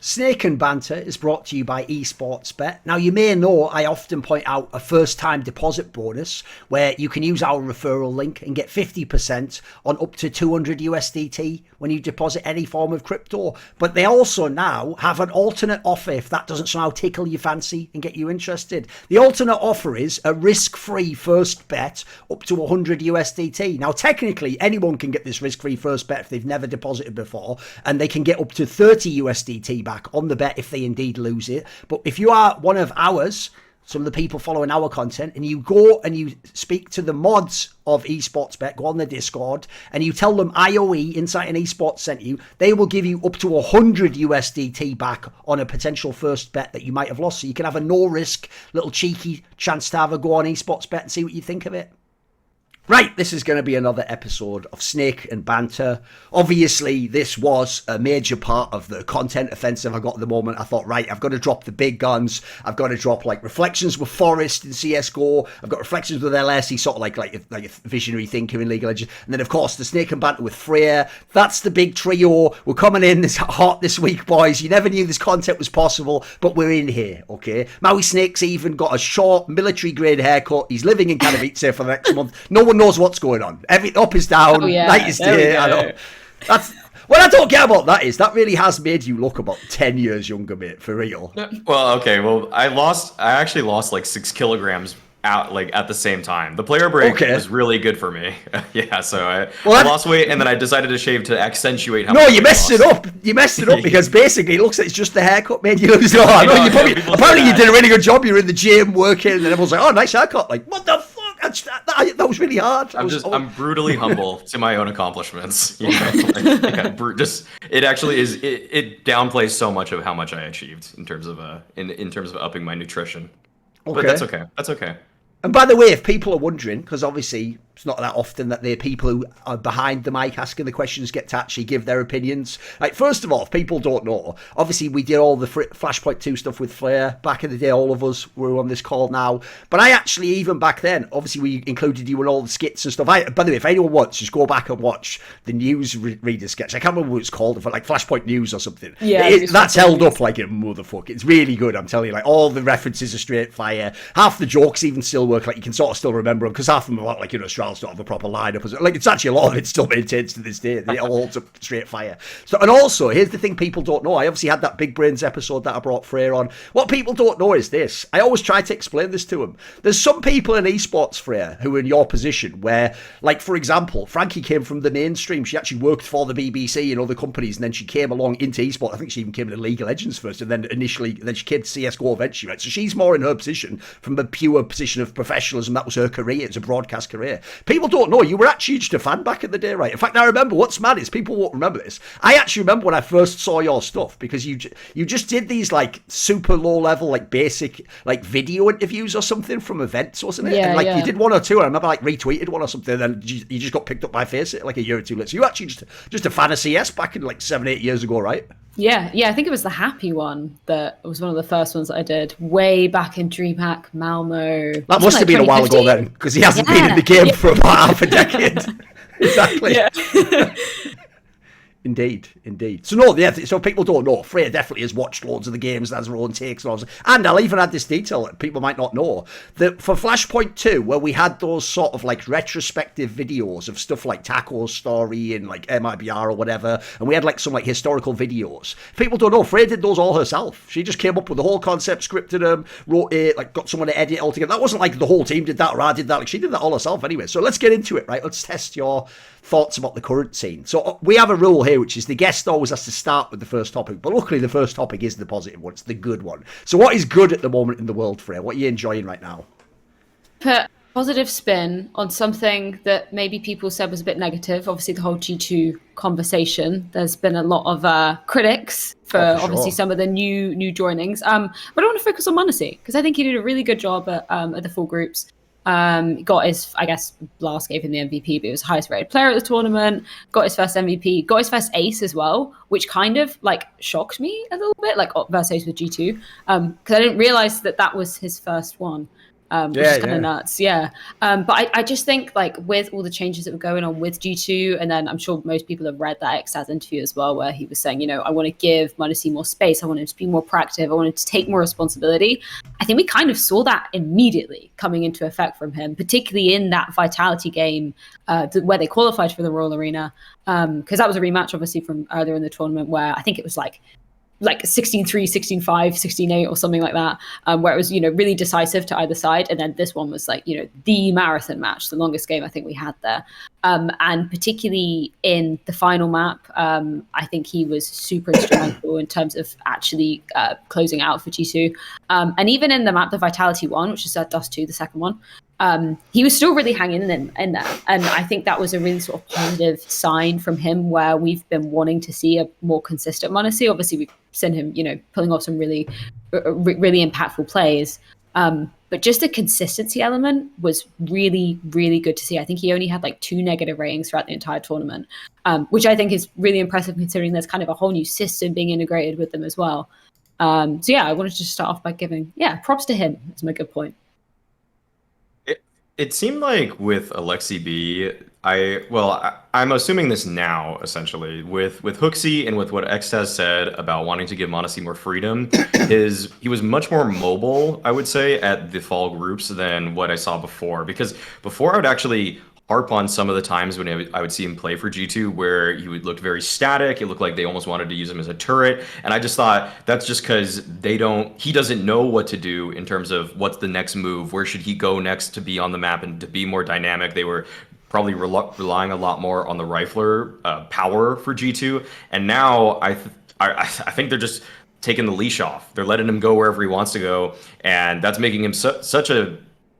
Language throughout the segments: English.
Snake and Banter is brought to you by eSportsBet. Now, you may know I often point out a first-time deposit bonus where you can use our referral link and get 50% on up to 200 USDT when you deposit any form of crypto. But they also now have an alternate offer if that doesn't somehow tickle your fancy and get you interested. The alternate offer is a risk-free first bet up to 100 USDT. Now, technically, anyone can get this risk-free first bet if they've never deposited before, and they can get up to 30 USDT back on the bet if they indeed lose it. But if you are one of ours, some of the people following our content, and you go and you speak to the mods of eSportsBet, go on the Discord, and you tell them IOE, Insight and Esports sent you, they will give you up to 100 USDT back on a potential first bet that you might have lost. So you can have a no-risk, little cheeky chance to have a go on eSportsBet and see what you think of it. Right, this is going to be another episode of Snake and Banter. Obviously, this was a major part of the content offensive I got at the moment. I thought, right, I've got to drop the big guns. I've got to drop, like, reflections with Forest in CSGO. I've got reflections with LS. He's sort of like a visionary thinker in League of Legends. And then, of course, the Snake and Banter with Freya. That's the big trio. We're coming in this hot this week, boys. You never knew this content was possible, but we're in here, okay? Mauisnake's even got a short, military-grade haircut. He's living in Katowice for the next month. No one knows what's going on. Every up is down, night is day. I know. That's what I don't get about that is that really has made you look about 10 years younger, mate, for real. Well, okay, well, I actually lost like 6 kilograms out like at the same time. The player break was really good for me. Yeah, so I lost weight and then I decided to shave to accentuate how much you messed it up. You messed it up because basically it looks like it's just the haircut made you lose it all. Apparently you did a really good job. You were in the gym working and then everyone's like, oh, nice haircut. Like, what the fuck? That was really hard. I'm brutally humble to my own accomplishments. You know? It actually is. It downplays so much of how much I achieved in terms of in terms of upping my nutrition. Okay. But that's okay. That's okay. And by the way, if people are wondering, because obviously it's not that often that the people who are behind the mic asking the questions get to actually give their opinions. Like, first of all, if people don't know, obviously we did all the Flashpoint 2 stuff with Freya. Back in the day, all of us were on this call now. But I actually, even back then, obviously we included you in all the skits and stuff. By the way, if anyone wants, just go back and watch the news reader sketch. I can't remember what it's called, like Flashpoint News or something. Yeah, that's held up like a motherfucker. It's really good, I'm telling you. Like, all the references are straight fire. Half the jokes even still work. Like, you can sort of still remember them because half of them are like, you know, Astralis don't have a proper lineup. Like, it's actually a lot of it still maintains to this day. It all holds up straight fire. So, and also, here's the thing people don't know. I obviously had that Big Brains episode that I brought Freya on. What people don't know is this. I always try to explain this to them. There's some people in esports, Freya, who are in your position where, like, for example, Frankie came from the mainstream. She actually worked for the BBC and other companies, and then she came along into esports. I think she even came into League of Legends first, and then then she came to CSGO eventually, right? So she's more in her position from the pure position of professionalism. That was her career. It's a broadcast career. People don't know you were actually just a fan back in the day, right? In fact, I remember what's mad is people won't remember this. I actually remember when I first saw your stuff because you just did these like super low level, like basic like video interviews or something from events, wasn't it? Yeah, and like you did one or two. And I remember like retweeted one or something, and then you just got picked up by Faceit like a year or two later. So you actually just a fan of CS back in like 7-8 years ago, right? Yeah, I think it was the Happy one that was one of the first ones that I did way back in DreamHack, Malmo. That must have been a while ago then, because he hasn't been in the game for about half a decade. Exactly. Yeah. Indeed. So no, so people don't know. Freya definitely has watched loads of the games, has her own takes and all. And I'll even add this detail that people might not know. That for Flashpoint 2, where we had those sort of like retrospective videos of stuff like Taco's story and like MIBR or whatever, and we had like some like historical videos. People don't know, Freya did those all herself. She just came up with the whole concept, scripted them, wrote it, like got someone to edit it all together. That wasn't like the whole team did that or I did that. Like she did that all herself anyway. So let's get into it, right? Let's test your thoughts about the current scene. So we have a rule here, which is the guest always has to start with the first topic, but luckily the first topic is the positive one. It's the good one. So what is good at the moment in the world, Freya? What are you enjoying right now? Put a positive spin on something that maybe people said was a bit negative. Obviously the whole G2 conversation, there's been a lot of critics for obviously some of the new joinings, but I want to focus on Mauisnake because I think he did a really good job at the full groups. Got his, I guess, Blast gave him the MVP, but he was highest rated player at the tournament, got his first MVP, got his first ace as well, which kind of like shocked me a little bit, like versus ace with G2, because I didn't realize that was his first one. which is kind of nuts. Yeah. But I just think like with all the changes that were going on with G2, and then I'm sure most people have read that Xaz interview as well, where he was saying, I want to give Mauisnake more space. I want him to be more proactive. I wanted to take more responsibility. I think we kind of saw that immediately coming into effect from him, particularly in that Vitality game where they qualified for the Royal Arena. Because that was a rematch, obviously, from earlier in the tournament where I think it was like 16-3, 16-5, 16-8 or something like that, where it was, really decisive to either side. And then this one was like, the marathon match, the longest game I think we had there. And particularly in the final map, I think he was super instrumental in terms of actually closing out for G2. And even in the map, the Vitality one, which is Dust 2, the second one, he was still really hanging in there. And I think that was a really sort of positive sign from him, where we've been wanting to see a more consistent Mauisnake. Obviously, we've seen him, pulling off some really, really impactful plays. But just the consistency element was really, really good to see. I think he only had like 2 negative ratings throughout the entire tournament, which I think is really impressive considering there's kind of a whole new system being integrated with them as well. So yeah, I wanted to just start off by giving, props to him. That's my good point. It seemed like with Alexi B, I'm assuming this now, essentially, with Hooksy and with what X has said about wanting to give Mauisnake more freedom, he was much more mobile, I would say, at the fall groups than what I saw before. Because before I would actually harp on some of the times when I would see him play for G2 where he would look very static. It looked like they almost wanted to use him as a turret. And I just thought that's just because he doesn't know what to do in terms of what's the next move. Where should he go next to be on the map and to be more dynamic? They were probably relying a lot more on the rifler power for G2. And now I think they're just taking the leash off. They're letting him go wherever he wants to go. And that's making him such a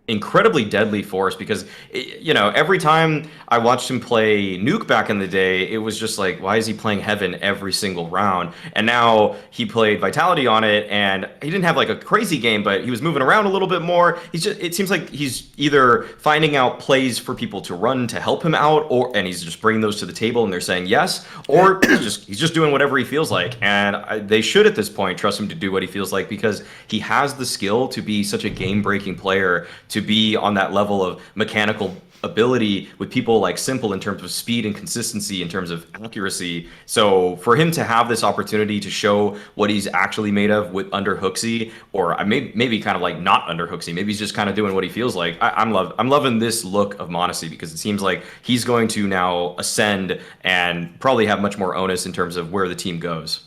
incredibly deadly force, because every time I watched him play Nuke back in the day, it was just like, why is he playing Heaven every single round? And now he played Vitality on it, and he didn't have like a crazy game, but he was moving around a little bit more. It seems like he's either finding out plays for people to run to help him out, and he's just bringing those to the table and they're saying yes, or he's just doing whatever he feels like. And they should at this point trust him to do what he feels like, because he has the skill to be such a game-breaking player, to be on that level of mechanical ability with people like Simple in terms of speed and consistency, in terms of accuracy. So for him to have this opportunity to show what he's actually made of with under Hooksy, or maybe kind of like not under Hooksy, maybe he's just kind of doing what he feels like. I'm loving this look of Mauisnake, because it seems like he's going to now ascend and probably have much more onus in terms of where the team goes.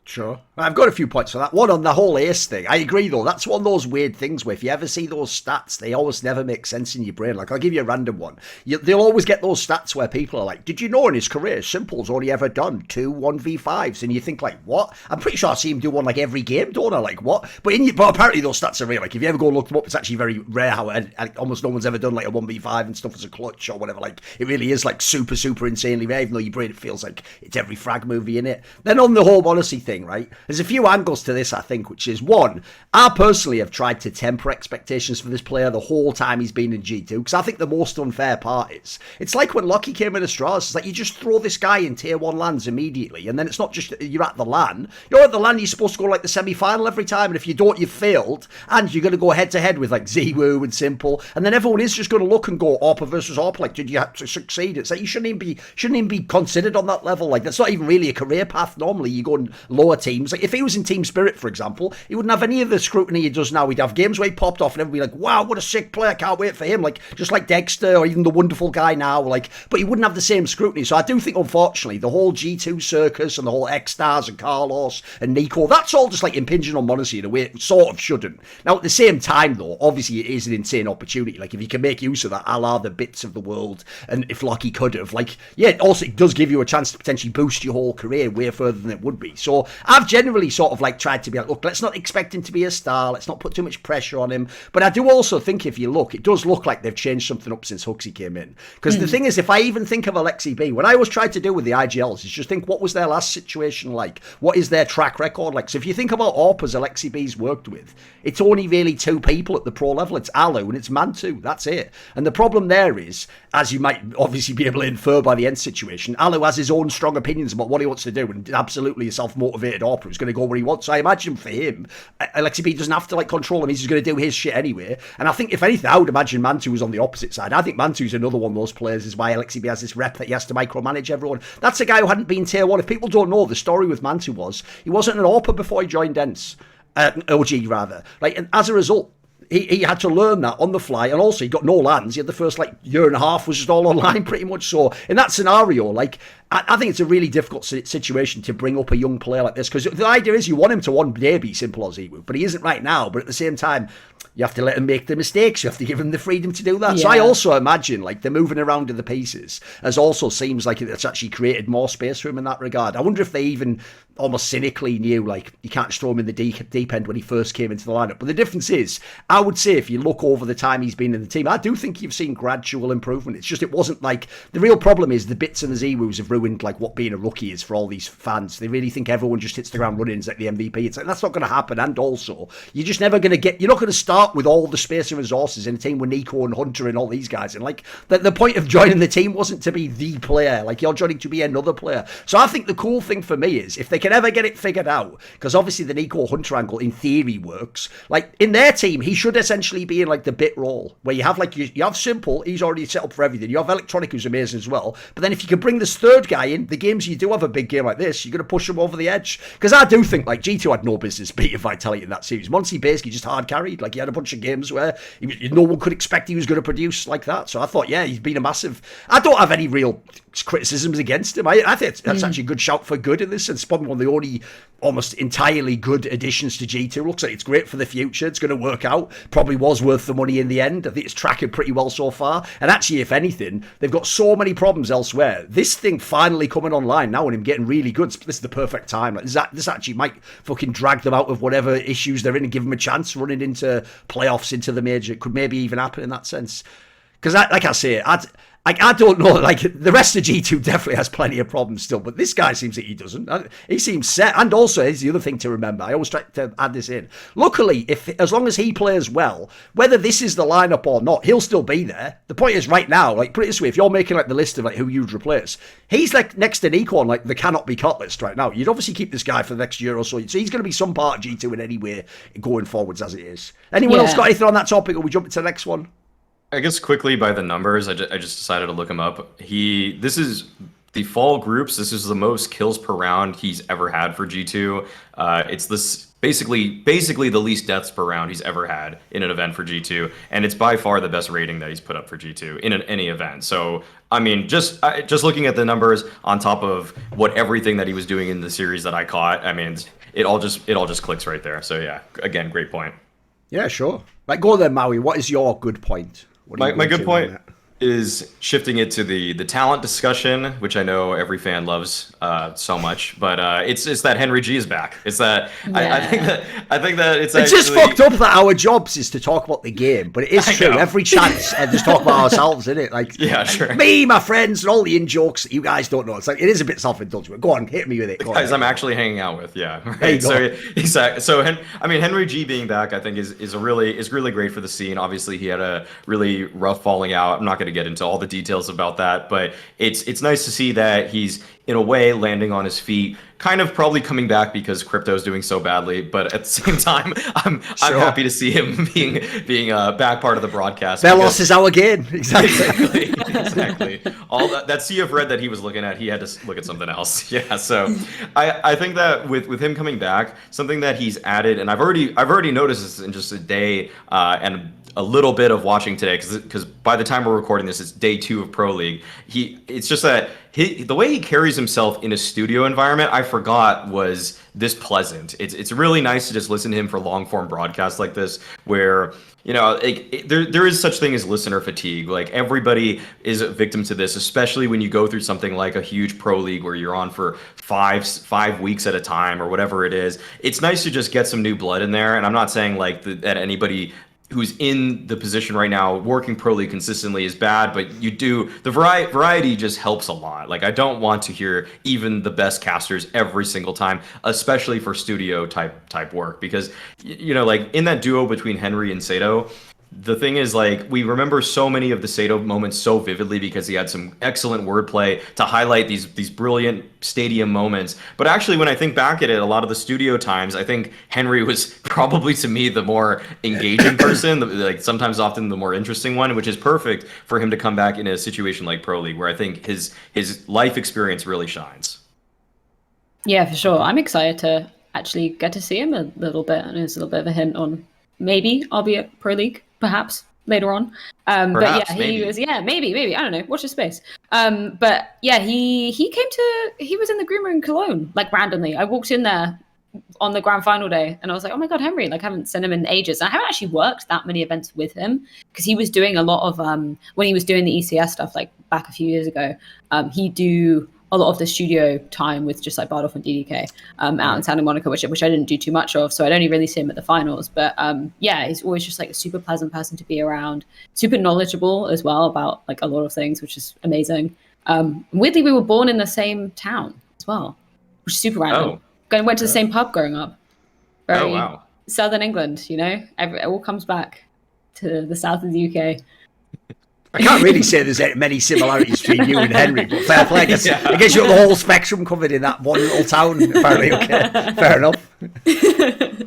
Sure. I've got a few points for that. One, on the whole ace thing. I agree, though. That's one of those weird things where if you ever see those stats, they always never make sense in your brain. Like, I'll give you a random one. They'll always get those stats where people are like, did you know in his career, Simple's only ever done 2 1v5s? And you think, like, what? I'm pretty sure I see him do one, like, every game, don't I? Like, what? But apparently those stats are real. Like, if you ever go look them up, it's actually very rare how almost no one's ever done, like, a 1v5 and stuff as a clutch or whatever. Like, it really is, like, super, super insanely rare, even though your brain feels like it's every frag movie in it. Then on the whole Mauisnake thing, right? There's a few angles to this, I think, which is, one, I personally have tried to temper expectations for this player the whole time he's been in G2, because I think the most unfair part is, it's like when Lockie came in Astralis, it's like you just throw this guy in tier 1 lands immediately, and then it's not just you're at the LAN. You're at the LAN, you're supposed to go like the semi-final every time, and if you don't, you've failed, and you're going to go head-to-head with like Ziwu and Simple, and then everyone is just going to look and go, Orpa versus Orpa, like, did you have to succeed? It's like, you shouldn't even be considered on that level. Like, that's not even really a career path. Normally, you go in lower teams. Like, if he was in Team Spirit, for example, he wouldn't have any of the scrutiny he does now. He'd have games where he popped off and everybody would be like, wow, what a sick player, can't wait for him. Like, just like Dexter or even the wonderful guy now. Like, but he wouldn't have the same scrutiny. So I do think, unfortunately, the whole G2 circus and the whole X-Stars and Carlos and Nico, that's all just like impinging on Mauisnake in a way it sort of shouldn't. Now, at the same time, though, obviously it is an insane opportunity. Like, if you can make use of that, a la the bits of the world, and if Lockie could have, like, yeah, also it does give you a chance to potentially boost your whole career way further than it would be. So I've generally sort of like tried to be like, look, let's not expect him to be a star. Let's not put too much pressure on him. But I do also think if you look, it does look like they've changed something up since Hooksy came in. Because the thing is, if I even think of Alexi B, what I always tried to do with the IGLs is just think, what was their last situation like? What is their track record like? So if you think about Orpas Alexi B's worked with, it's only really 2 people at the pro level. It's Alu and it's Mantu. That's it. And the problem there is, as you might obviously be able to infer by the end situation, Alu has his own strong opinions about what he wants to do and absolutely a self-motivated motivated ARPA who's going to go where he wants. So I imagine for him, Alexi B doesn't have to like control him. He's just going to do his shit anyway. And I think if anything, I would imagine Mantu was on the opposite side. I think Mantu's another one of those players is why Alexi B has this rep that he has to micromanage everyone. That's a guy who hadn't been tier 1. If people don't know, the story with Mantu was he wasn't an ARPA before he joined ENCE. OG rather. Like, and as a result, he had to learn that on the fly, and also he got no lands. He had the first like year and a half was just all online pretty much. So in that scenario, like I think it's a really difficult situation to bring up a young player like this, because the idea is you want him to one day be simple as he would, but he isn't right now. But at the same time, you have to let him make the mistakes. You have to give him the freedom to do that. Yeah. So I also imagine like the moving around of the pieces as also seems like it's actually created more space for him in that regard. I wonder if they even almost cynically knew like you can't just throw him in the deep end when he first came into the lineup. But the difference is, I would say if you look over the time he's been in the team, I do think you've seen gradual improvement. It's just it wasn't like the real problem is the bits and the Z-woos have ruined like what being a rookie is for all these fans. They really think everyone just hits the ground running as like the MVP. It's like that's not going to happen. And also you're just never going to get, you're not going to start with all the space and resources in a team with Nico and Hunter and all these guys. And like the point of joining the team wasn't to be the player. Like you're joining to be another player. So I think the cool thing for me is if they can ever get it figured out, because obviously the Nico Hunter angle in theory works. Like in their team, he should essentially be in like the bit role where you have like you have Simple, he's already set up for everything. You have Electronic, who's amazing as well. But then if you can bring this third guy in, the games you do have a big game like this, you're going to push him over the edge. Because I do think like G2 had no business beating Vitality in that series. Once he basically just hard carried. Like he had a bunch of games where no one could expect he was going to produce like that. So I thought, yeah, he's been a massive. I don't have any real criticisms against him. I think that's actually a good shout for good in this sense. Probably one of the only almost entirely good additions to G2. Looks like it's great for the future. It's going to work out. Probably was worth the money in the end. I think it's tracking pretty well so far. And actually, if anything, they've got so many problems elsewhere. This thing finally coming online now and him getting really good. This is the perfect time. Like, this actually might fucking drag them out of whatever issues they're in and give them a chance running into playoffs, into the major. It could maybe even happen in that sense. Because, like I say, I don't know, like, the rest of G2 definitely has plenty of problems still, but this guy seems like he doesn't. He seems set, and also, here's the other thing to remember, I always try to add this in. Luckily, as long as he plays well, whether this is the lineup or not, he'll still be there. The point is, right now, like, put it this way, if you're making, like, the list of, like, who you'd replace, he's, like, next to Nico on, like, the cannot be cut list right now. You'd obviously keep this guy for the next year or so, so he's going to be some part of G2 in any way going forwards as it is. Anyone else got anything on that topic, or we jump into the next one? I guess quickly by the numbers, I just decided to look him up. This is the fall groups. This is the most kills per round he's ever had for G2. It's this basically the least deaths per round he's ever had in an event for G2, and it's by far the best rating that he's put up for G2 in any event. So I mean, just looking at the numbers on top of what everything that he was doing in the series that I caught, I mean, it all just clicks right there. So yeah, again, great point. Yeah, sure. Like, go there, Maui. What is your good point? My good point is shifting it to the talent discussion, which I know every fan loves so much. But it's that HenryG is back. It's that I think that it's actually just fucked up that our jobs is to talk about the game, but it is true. Every chance and just talk about ourselves, isn't it? Like yeah, sure. Me, my friends, and all the in jokes that you guys don't know. It's like it is a bit self-indulgent. Go on, hit me with it. The guys I'm actually hanging out with, yeah. Right. So exactly. So I mean, HenryG being back, I think is really great for the scene. Obviously, he had a really rough falling out. I'm not going to get into all the details about that, but it's nice to see that he's in a way landing on his feet, kind of probably coming back because crypto is doing so badly, but at the same time I'm happy to see him being a back part of the broadcast. Velos is our game. Exactly. All that sea of red that he was looking at, he had to look at something else. Yeah, so I think that with him coming back, something that he's added, and I've already noticed this in just a day and a little bit of watching today, because by the time we're recording this, it's day 2 of Pro League. It's just that the way he carries himself in a studio environment, I forgot was this pleasant. It's really nice to just listen to him for long form broadcasts like this, where there is such thing as listener fatigue. Like everybody is a victim to this, especially when you go through something like a huge Pro League where you're on for five weeks at a time or whatever it is. It's nice to just get some new blood in there, and I'm not saying like that anybody who's in the position right now working Pro League consistently is bad, but the variety just helps a lot. Like I don't want to hear even the best casters every single time, especially for studio type work, because like in that duo between Henry and Sato, the thing is, like, we remember so many of the Sato moments so vividly because he had some excellent wordplay to highlight these brilliant stadium moments. But actually, when I think back at it, a lot of the studio times, I think Henry was probably, to me, the more engaging person, like sometimes often the more interesting one, which is perfect for him to come back in a situation like Pro League, where I think his life experience really shines. Yeah, for sure. I'm excited to actually get to see him a little bit, and there's a little bit of a hint on maybe I'll be at Pro League, perhaps later on. But yeah, he was, maybe, I don't know, watch his space. But yeah, he was in the green room in Cologne, like randomly. I walked in there on the grand final day and I was like, oh my God, Henry, like I haven't seen him in ages. And I haven't actually worked that many events with him because he was doing a lot of, when he was doing the ECS stuff, like back a few years ago, he'd do a lot of the studio time with just like Bardolph and DDK out in Santa Monica, which I didn't do too much of. So I'd only really see him at the finals. But yeah, he's always just like a super pleasant person to be around, super knowledgeable as well about like a lot of things, which is amazing. Weirdly, we were born in the same town as well, which is super random. Went to the same pub growing up. Very Southern England, you know? It all comes back to the south of the UK. I can't really say there's many similarities between you and Henry, but fair play. I guess you got the whole spectrum covered in that one little town, apparently. Okay, fair enough.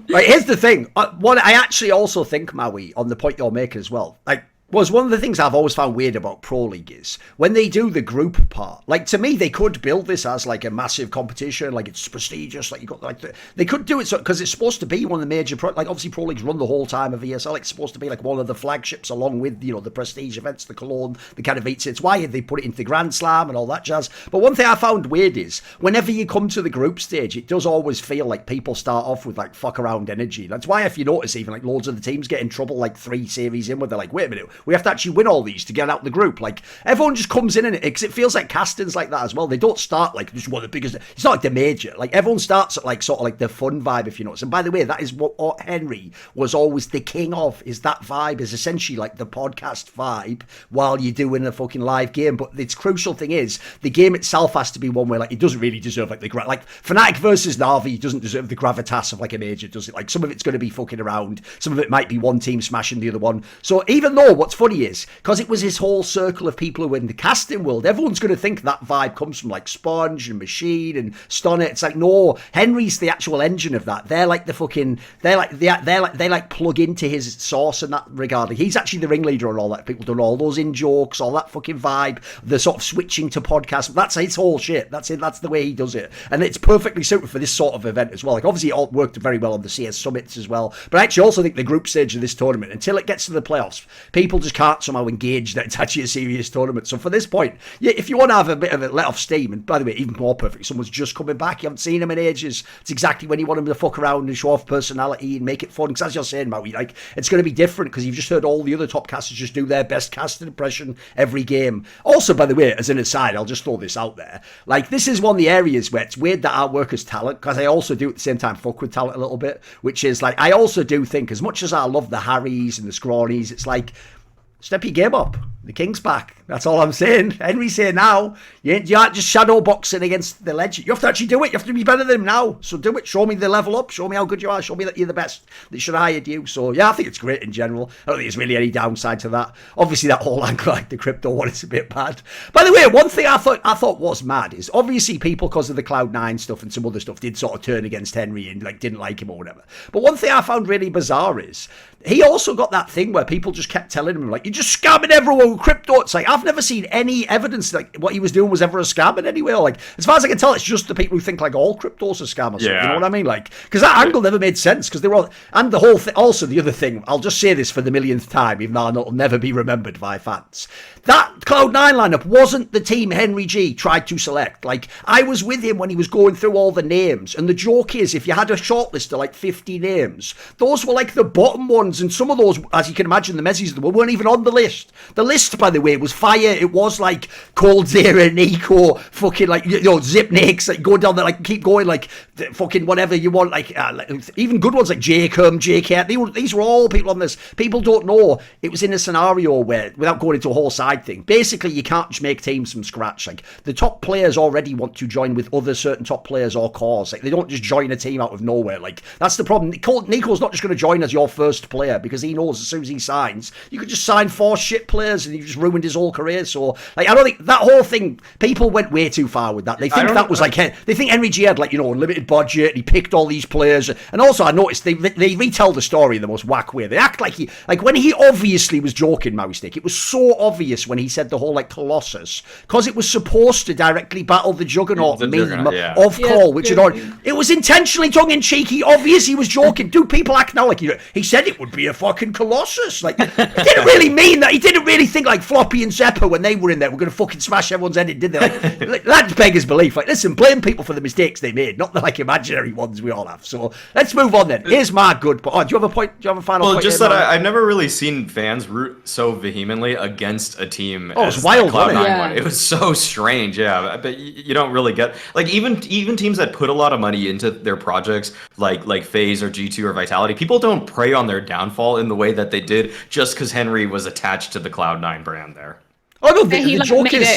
Right, here's the thing. What I actually also think, Maui, on the point you're making as well, like, was one of the things I've always found weird about Pro League is when they do the group part, like to me, they could build this as like a massive competition, like it's prestigious, like you got like they could do it so because it's supposed to be one of the major, like obviously Pro League's run the whole time of ESL, it's supposed to be like one of the flagships along with, you know, the prestige events, the Cologne, the kind of it's why they put it into the Grand Slam and all that jazz. But one thing I found weird is whenever you come to the group stage, it does always feel like people start off with like fuck around energy. That's why if you notice even like loads of the teams get in trouble like 3 series in where they're like, wait a minute, we have to actually win all these to get out the group. Like everyone just comes in it because it feels like castings like that as well. They don't start like just one of the biggest. It's not like the major. Like everyone starts at like sort of like the fun vibe, if you notice. And by the way, that is what Henry was always the king of. Is that vibe is essentially like the podcast vibe while you're doing a fucking live game. But the crucial thing is the game itself has to be one where like it doesn't really deserve like the like Fnatic versus Na'Vi doesn't deserve the gravitas of like a major, does it? Like some of it's going to be fucking around. Some of it might be one team smashing the other one. So even though what's funny is because it was his whole circle of people who were in the casting world, everyone's going to think that vibe comes from like Sponge and Machine and Stonnet. It's like, no, Henry's the actual engine of that. They're like the fucking, they plug into his source in that regard. Like, he's actually the ringleader on all that. People done all those in jokes, all that fucking vibe, the sort of switching to podcast. That's his whole shit. That's it. That's the way he does it. And it's perfectly suited for this sort of event as well. Like obviously it all worked very well on the CS summits as well. But I actually also think the group stage of this tournament, until it gets to the playoffs, people just can't somehow engage that it's actually a serious tournament. So for this point, yeah, if you want to have a bit of a let off steam, and by the way, even more perfect, someone's just coming back, you haven't seen him in ages, it's exactly when you want him to fuck around and show off personality and make it fun. Because as you're saying, Maui, like it's going to be different because you've just heard all the other top casters just do their best casting impression every game. Also, by the way, as an aside, I'll just throw this out there, like this is one of the areas where it's weird that I work as talent, because I also do at the same time fuck with talent a little bit, which is like I also do think, as much as I love the Harrys and the Scrawnies, it's like step your game up. The king's back. That's all I'm saying. Henry's saying now, you aren't just shadow boxing against the legend. You have to actually do it. You have to be better than him now. So do it. Show me the level up. Show me how good you are. Show me that you're the best. That should have hired you. So yeah, I think it's great in general. I don't think there's really any downside to that. Obviously, that whole angle, like the crypto one, is a bit bad. By the way, one thing I thought was mad is obviously people, because of the Cloud9 stuff and some other stuff, did sort of turn against Henry and like didn't like him or whatever. But one thing I found really bizarre is he also got that thing where people just kept telling him like, you're just scamming everyone with crypto. It's like, I've never seen any evidence that what he was doing was ever a scam in any way. Or like, as far as I can tell, it's just the people who think like all crypto's a scam or something. You know what I mean? Like, because that angle never made sense, because they were all, and the whole thing. Also, the other thing, I'll just say this for the millionth time, even though it'll never be remembered by fans. That Cloud9 lineup wasn't the team HenryG tried to select. Like, I was with him when he was going through all the names, and the joke is, if you had a shortlist of like 50 names, those were like the bottom ones, and some of those, as you can imagine, the Messies weren't even on on the list. The list, by the way, was fire. It was like Cold Zera, Nico, fucking like, you know, Zipniks, like go down there, like keep going, like fucking whatever you want, like even good ones like Jacob, JK. These were all people on this. People don't know it was in a scenario where, without going into a whole side thing, basically you can't just make teams from scratch. Like the top players already want to join with other certain top players or cores. Like they don't just join a team out of nowhere. Like that's the problem. Nico's not just going to join as your first player because he knows as soon as he signs, you could just sign 4 shit players and you just ruined his whole career. So like I don't think that whole thing, people went way too far with that. They think that was like, they think HenryG had like, you know, unlimited budget and he picked all these players. And also I noticed they retell the story in the most whack way. They act like when he obviously was joking, Mauisnake, it was so obvious when he said the whole like Colossus, because it was supposed to directly battle the Juggernaut meme of Call, which it was intentionally tongue-in-cheeky, obvious he was joking. Do people act now like, you know, he said it would be a fucking Colossus? Like, he didn't really mean that. He didn't really think like Floppy and Zeppa when they were in there, we're going to fucking smash everyone's head in, did they? Like that's beggars belief. Like, listen, blame people for the mistakes they made, not the like imaginary ones we all have. So let's move on then. Here's my good point. Oh, do you have a point? Do you have a final point? Well, just that I've never really seen fans root so vehemently against a team. Oh, it's wild, wasn't it? Yeah. It was so strange, yeah. But you don't really get, like, even teams that put a lot of money into their projects, like FaZe or G2 or Vitality, people don't prey on their downfall in the way that they did just because Henry was attached to the Cloud9 brand there. Oh no, the joke is.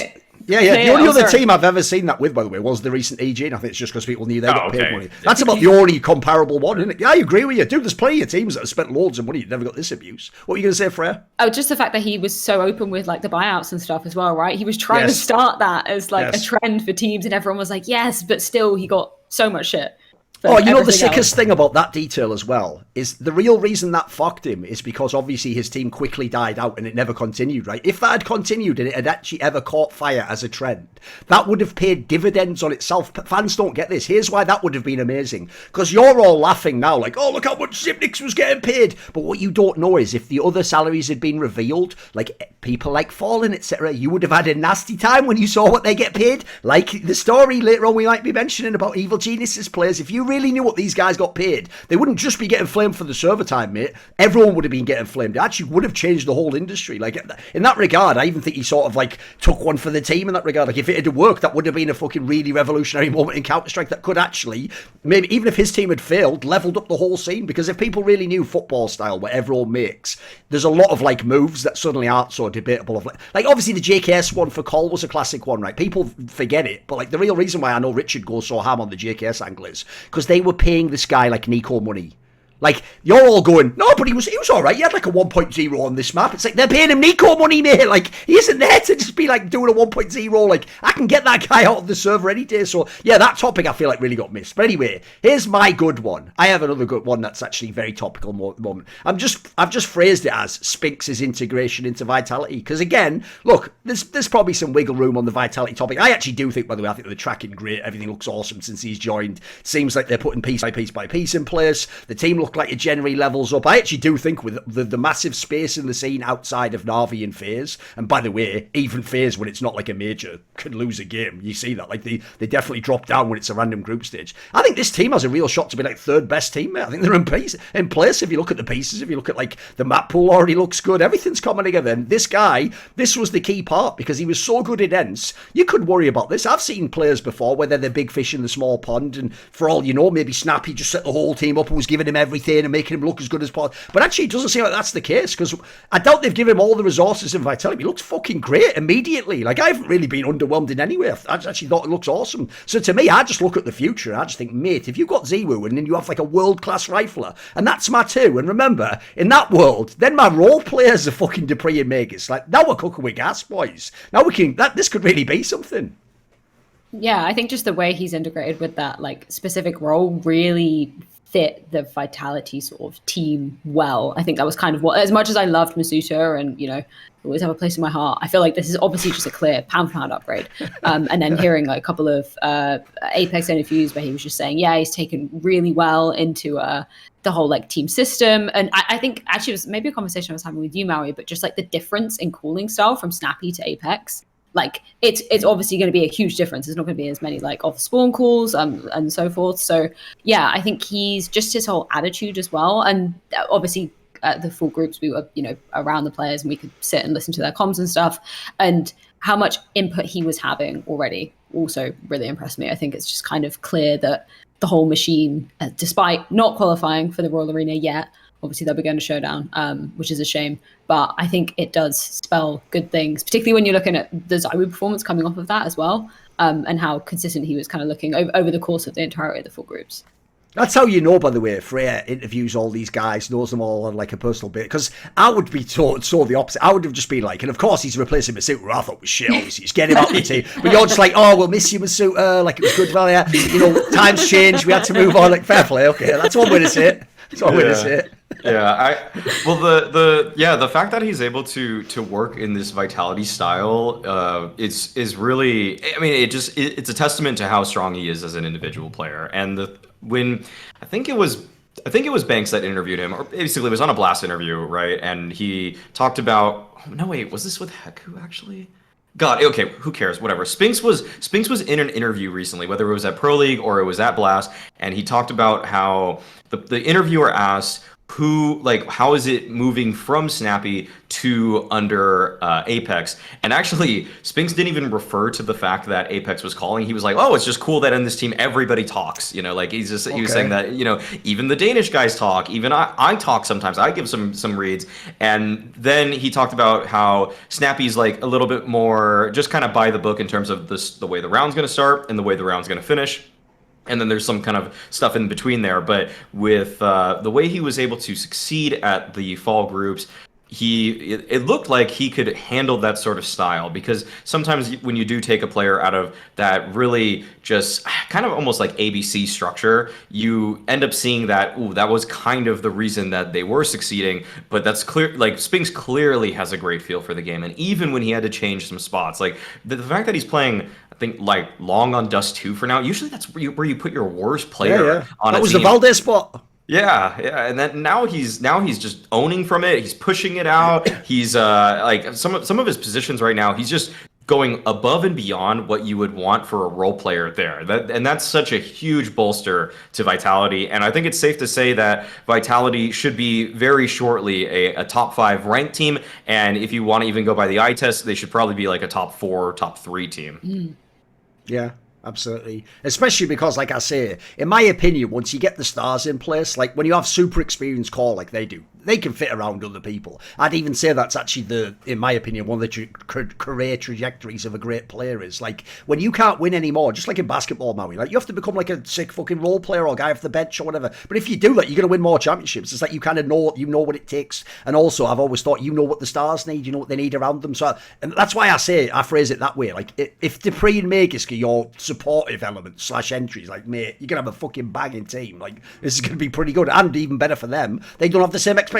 Yeah. The only other sorry. team I've ever seen that with, by the way, was the recent EG, and I think it's just because people knew they got paid money. Yeah. That's about the only comparable one, isn't it? Yeah, I agree with you. Dude, there's plenty of teams that have spent loads of money that never got this abuse. What were you going to say, Freya? Oh, just the fact that he was so open with like the buyouts and stuff as well, right? He was trying to start that as like a trend for teams, and everyone was like, yes, but still he got so much shit. Oh, you know the sickest thing about that detail as well is the real reason that fucked him is because obviously his team quickly died out and it never continued, right? If that had continued and it had actually ever caught fire as a trend, that would have paid dividends on itself. Fans don't get this. Here's why that would have been amazing. Because you're all laughing now like, oh, look how much Zipniks was getting paid. But what you don't know is if the other salaries had been revealed, like people like Fallen, etc., you would have had a nasty time when you saw what they get paid. Like the story later on we might be mentioning about Evil Geniuses players. If you really knew what these guys got paid, they wouldn't just be getting flamed for the server time, mate. Everyone would have been getting flamed. It actually would have changed the whole industry. Like in that regard, I even think he sort of like took one for the team in that regard. Like if it had worked, that would have been a fucking really revolutionary moment in Counter-Strike that could actually, maybe even if his team had failed, leveled up the whole scene. Because if people really knew football style, what everyone makes, there's a lot of like moves that suddenly aren't so debatable. Of like obviously the JKS one for Call was a classic one, right? People forget it, but like the real reason why I know Richard goes so ham on the JKS angle is because they were paying this guy like Nico money. Like, you're all going, no, but he was all right. He had like a 1.0 on this map. It's like, they're paying him Nico money, mate. Like, he isn't there to just be like doing a 1.0. Like, I can get that guy out of the server any day. So, yeah, that topic I feel like really got missed. But anyway, here's my good one. I have another good one that's actually very topical moment. I've just phrased it as Spinx's integration into Vitality. Because again, look, there's probably some wiggle room on the Vitality topic. I actually do think, by the way, I think they're tracking great. Everything looks awesome since he's joined. Seems like they're putting piece by piece in place. The team look like it generally levels up. I actually do think with the massive space in the scene outside of Na'Vi and FaZe, and by the way, even FaZe when it's not like a major can lose a game. You see that, like they definitely drop down when it's a random group stage. I think this team has a real shot to be like third best team, mate. I think they're in place. If you look at the pieces, if you look at like the map pool already looks good. Everything's coming together. And this guy, this was the key part because he was so good at ends. You could worry about this. I've seen players before where they're the big fish in the small pond, and for all you know, maybe Snappy just set the whole team up and was giving him everything and making him look as good as possible. But actually, it doesn't seem like that's the case because I doubt they've given him all the resources in Vitality. He looks fucking great immediately. Like, I haven't really been underwhelmed in any way. I actually thought it looks awesome. So to me, I just look at the future and I just think, mate, if you've got Ziwu and then you have like a world-class rifler, and that's my two, and remember, in that world, then my role players are fucking Dupree and Magus. Like, now we're cooking with gas, boys. Now this could really be something. Yeah, I think just the way he's integrated with that like specific role really fit the Vitality sort of team well. I think that was kind of what, as much as I loved Masuta and, you know, always have a place in my heart, I feel like this is obviously just a clear pound for pound upgrade. And then hearing like a couple of Apex interviews where he was just saying, yeah, he's taken really well into the whole like team system. And I think actually it was maybe a conversation I was having with you, Maui, but just like the difference in calling style from Snappy to Apex. Like it's obviously going to be a huge difference. There's not going to be as many like off spawn calls and so forth. So yeah, I think he's just his whole attitude as well. And obviously at the full groups, we were, around the players and we could sit and listen to their comms and stuff. And how much input he was having already also really impressed me. I think it's just kind of clear that the whole machine, despite not qualifying for the Royal Arena yet, obviously they'll be going to Showdown, which is a shame. But I think it does spell good things, particularly when you're looking at the Zywoo performance coming off of that as well, and how consistent he was kind of looking over the course of the entirety of the full groups. That's how you know, by the way, Freya interviews all these guys, knows them all on like a personal bit. Because I would be told so the opposite. I would have just been like, and of course he's replacing Masuta, who I thought was shit, obviously. He's getting him out of the team. But you're just like, oh, we'll miss you, Masuta. Like, it was good value. Times changed. We had to move on. Like, fair play. Okay, that's one way to say it. That's one way to say it. The fact that he's able to work in this vitality style is really, I mean, it's a testament to how strong he is as an individual player. And when I think it was Banks that interviewed him, or basically it was on a Blast interview, right? And he talked about, was this with Heku actually? God, okay, who cares? Whatever. Spinx was in an interview recently, whether it was at Pro League or it was at Blast, and he talked about how the interviewer asked how is it moving from Snappy to under Apex? And actually, Spinx didn't even refer to the fact that Apex was calling. He was like, oh, it's just cool that in this team everybody talks. He was saying that, even the Danish guys talk, even I talk sometimes. I give some reads. And then he talked about how Snappy's like a little bit more just kind of by the book in terms of the way the round's going to start and the way the round's going to finish. And then there's some kind of stuff in between there. But with the way he was able to succeed at the fall groups, it looked like he could handle that sort of style, because sometimes when you do take a player out of that really just kind of almost like ABC structure, you end up seeing that, that was kind of the reason that they were succeeding. But that's clear, like Spinx clearly has a great feel for the game. And even when he had to change some spots, like the fact that he's playing, I think, like long on Dust 2 for now, usually that's where you put your worst player on a team. That was the Valdez spot. Yeah, and then now he's just owning from it. He's pushing it out. He's like some of his positions right now, he's just going above and beyond what you would want for a role player there. And that's such a huge bolster to Vitality. And I think it's safe to say that Vitality should be very shortly a top 5 ranked team. And if you want to even go by the eye test, they should probably be like a top 4, top 3 team. Yeah. Absolutely. Especially because, like I say, in my opinion, once you get the stars in place, like when you have super experienced core like they do, they can fit around other people. I'd even say that's actually in my opinion, one of the career trajectories of a great player is like when you can't win anymore, just like in basketball, Maui, like you have to become like a sick fucking role player or guy off the bench or whatever. But if you do that, you're going to win more championships. It's like you kind of know what it takes. And also, I've always thought you know what the stars need, you know what they need around them. So, and that's why I phrase it that way. Like if Dupree and Magus are your supportive elements / entries, like, mate, you're gonna have a fucking banging team. Like, this is gonna be pretty good, and even better for them. They don't have the same expectations.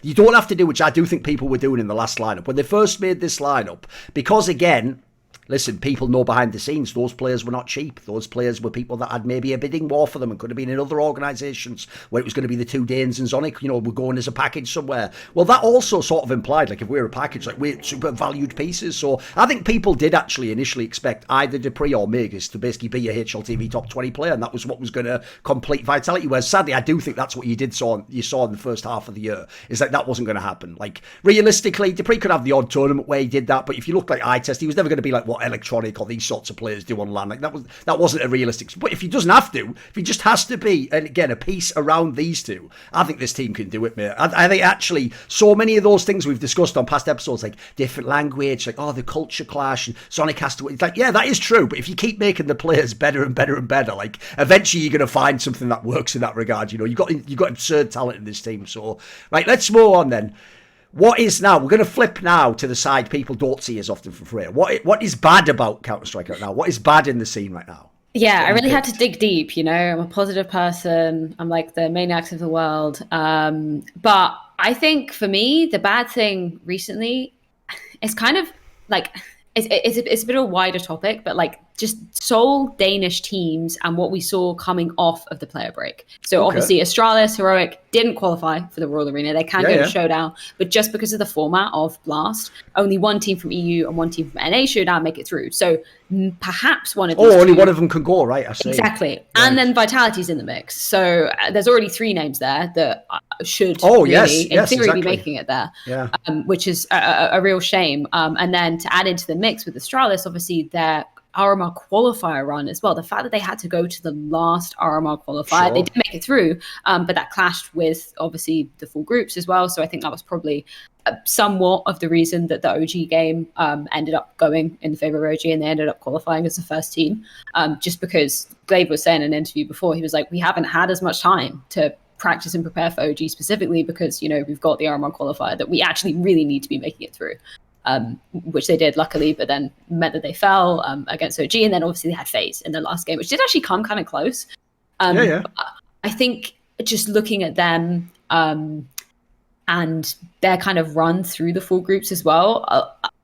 You don't have to do, which I do think people were doing in the last lineup when they first made this lineup, because again, listen, people know behind the scenes those players were not cheap. Those players were people that had maybe a bidding war for them and could have been in other organisations where it was going to be the 2 Danes and Zonic, were going as a package somewhere. Well, that also sort of implied, like, if we're a package, like, we're super valued pieces. So I think people did actually initially expect either Dupree or Magus to basically be a HLTV top 20 player, and that was what was going to complete Vitality. Whereas sadly, I do think that's what you saw in the first half of the year, is that wasn't going to happen. Like, realistically, Dupree could have the odd tournament where he did that, but if you look like eye test, he was never going to be like what Electronic or these sorts of players do on LAN. Like that wasn't a realistic. But if he doesn't have to, if he just has to be, and again, a piece around these two, I think this team can do it, mate. I think actually so many of those things we've discussed on past episodes, like different language, like the culture clash, and Sonic has to. It's like, yeah, that is true. But if you keep making the players better and better and better, like eventually you're going to find something that works in that regard. You've got absurd talent in this team. So right, let's move on then. What is now? We're going to flip now to the side people don't see as often from Freya. What is bad about Counter-Strike right now? What is bad in the scene right now? Yeah, I really had to dig deep, I'm a positive person. I'm like the maniacs of the world. But I think for me, the bad thing recently is kind of like, it's a bit of a wider topic, but like just sole Danish teams and what we saw coming off of the player break. So obviously Astralis, HenryG didn't qualify for the Royal Arena. They can go to Showdown, but just because of the format of Blast, only one team from EU and one team from NA Showdown make it through. So perhaps one of these only one of them can go, right? I see. Exactly. Right. And then Vitality's in the mix. So there's already 3 names there that should in theory be making it there, which is a real shame. And then to add into the mix with Astralis, obviously their RMR qualifier run as well. The fact that they had to go to the last RMR qualifier, they did make it through, but that clashed with obviously the full groups as well. So I think that was probably somewhat of the reason that the OG game ended up going in favor of OG, and they ended up qualifying as the first team. Just because Glaive was saying in an interview before, he was like, we haven't had as much time to practice and prepare for OG specifically because, we've got the RMR qualifier that we actually really need to be making it through. Which they did, luckily, but then meant that they fell against OG, and then obviously they had FaZe in the last game, which did actually come kind of close. I think just looking at them and their kind of run through the full groups as well,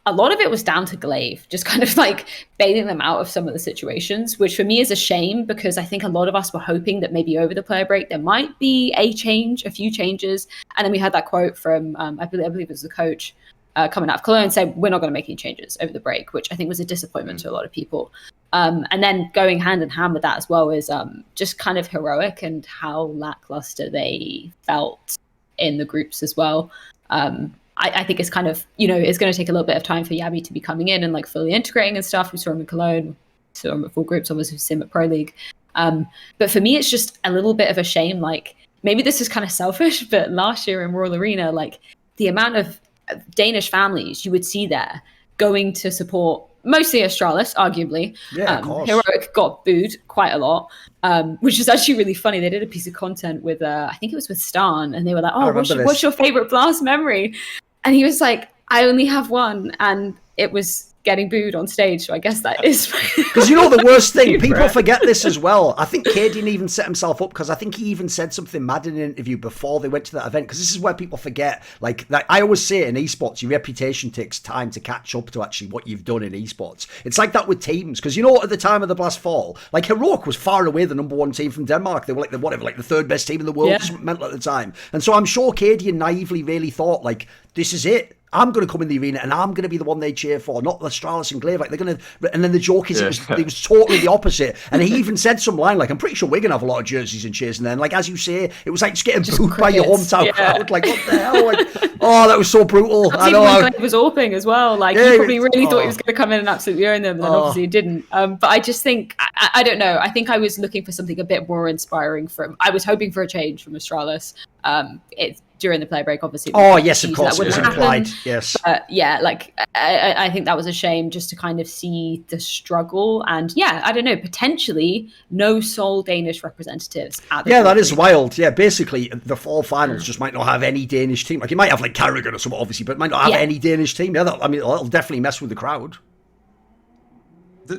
a lot of it was down to Glaive, just kind of like bailing them out of some of the situations, which for me is a shame because I think a lot of us were hoping that maybe over the player break there might be a few changes, and then we had that quote from I believe it was the coach coming out of Cologne and said, we're not going to make any changes over the break, which I think was a disappointment to a lot of people. And then going hand in hand with that as well is just kind of HenryG and how lackluster they felt in the groups as well. I think it's kind of, it's going to take a little bit of time for Jabbi to be coming in and like fully integrating and stuff. We saw him in Cologne, saw him at full groups, obviously we've seen him at Pro League. But for me, it's just a little bit of a shame. Like maybe this is kind of selfish, but last year in Royal Arena, like the amount of Danish families you would see there going to support mostly Astralis, arguably. HenryG got booed quite a lot, which is actually really funny. They did a piece of content with, I think it was with Stan, and they were like, oh, what's your favorite Blast memory? And he was like, I only have one, and it was getting booed on stage, so I guess that is because the worst thing, people forget this as well. I think Cadian even set himself up because I think he even said something mad in an interview before they went to that event, because this is where people forget, like I always say in esports, your reputation takes time to catch up to actually what you've done in esports. It's like that with teams, because at the time of the Blast Fall, like HenryG was far away the number 1 team from Denmark. They were like the 3rd best team in the world, mental at the time. And so I'm sure Cadian naively really thought, like, this is it. I'm going to come in the arena and I'm going to be the one they cheer for, not Astralis and Glaive. Like they're going to, and then the joke is it was totally the opposite. And he even said some line like, "I'm pretty sure we're going to have a lot of jerseys and cheers." And then, like as you say, it was like just getting booed by your hometown crowd. Like what the hell? Like, oh, that was so brutal. I know. Glaive was AWPing as well. Like he probably really thought he was going to come in and absolutely own them, and then obviously he didn't. But I just think I don't know. I think I was looking for something a bit more inspiring from. I was hoping for a change from Astralis. It's during the play break, obviously. Oh, yes, of course. It was implied. Yes. I think that was a shame just to kind of see the struggle. And I don't know, potentially no sole Danish representatives at the that is wild. Yeah, basically, the fall finals just might not have any Danish team. Like, it might have, like, Carrigan or something, obviously, but it might not have any Danish team. Yeah, it'll definitely mess with the crowd.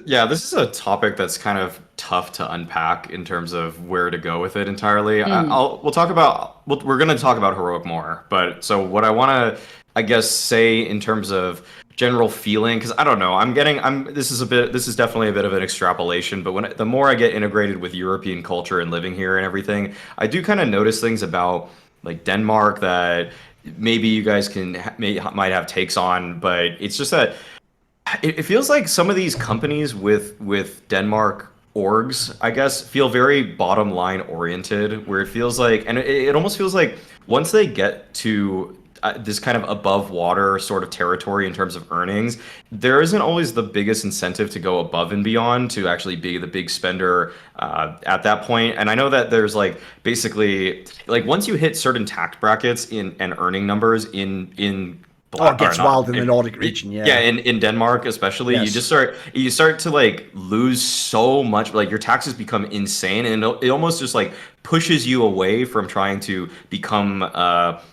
Yeah, this is a topic that's kind of tough to unpack in terms of where to go with it entirely. We're going to talk about HenryG more, but so what I want to, I guess, say in terms of general feeling, because I don't know, this is definitely a bit of an extrapolation, but the more I get integrated with European culture and living here and everything, I do kind of notice things about like Denmark that maybe you guys might have takes on, but it's just that it feels like some of these companies with Denmark orgs, I guess, feel very bottom line oriented, where it feels like, and it almost feels like once they get to this kind of above water sort of territory in terms of earnings, there isn't always the biggest incentive to go above and beyond to actually be the big spender at that point. And I know that there's like basically like once you hit certain tax brackets and earning numbers in it gets wild in the Nordic region, yeah, in Denmark especially, you start to like lose so much, like your taxes become insane, and it almost just like pushes you away from trying to become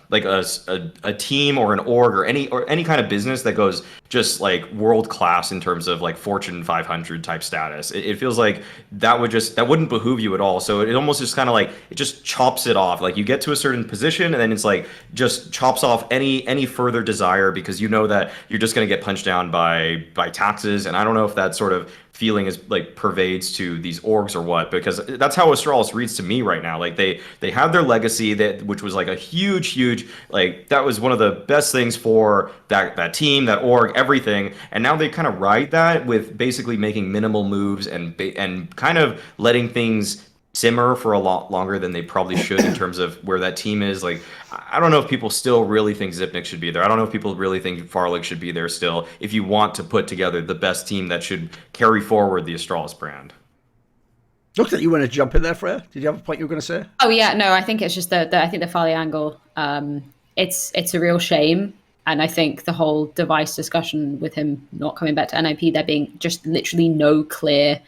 like a team or an org or any kind of business that goes just like world class in terms of like Fortune 500 type status. It feels like that wouldn't behoove you at all. So it almost just kind of like it just chops it off. Like you get to a certain position and then it's like just chops off any further desire, because you know that you're just going to get punched down by taxes. And I don't know if that sort of feeling is like pervades to these orgs or what, because that's how Astralis reads to me right now. Like they have their legacy, which was like a huge, like that was one of the best things for that team, that org, everything. And now they kind of ride that with basically making minimal moves and kind of letting things simmer for a lot longer than they probably should in terms of where that team is. Like, I don't know if people still really think Zipnik should be there. I don't know if people really think Farlig should be there still, if you want to put together the best team that should carry forward the Astralis brand. Look, that you want to jump in there, Freya. Did you have a point you were going to say? Oh yeah, no, I think it's just I think the Farley angle, it's a real shame. And I think the whole device discussion with him not coming back to NIP, there being just literally no clear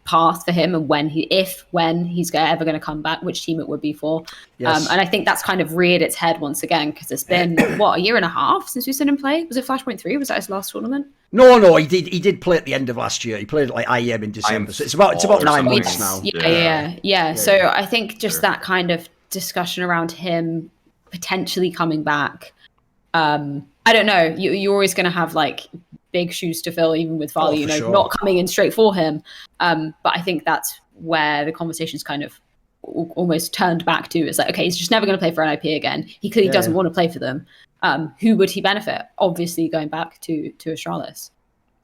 path for him and when he's ever going to come back, which team it would be for. Yes. And I think that's kind of reared its head once again, because it's been a year and a half since we've seen him play. Was it Flashpoint 3? Was that his last tournament? No, he did play at the end of last year. He played at like IEM in December, so it's about 9 months now. Yeah. So I think just that kind of discussion around him potentially coming back, I don't know, you're always going to have like big shoes to fill, even with Farley, not coming in straight for him. But I think that's where the conversation's kind of almost turned back to. It's like, okay, he's just never going to play for NIP again. He clearly doesn't want to play for them. Who would he benefit? Obviously, going back to Astralis.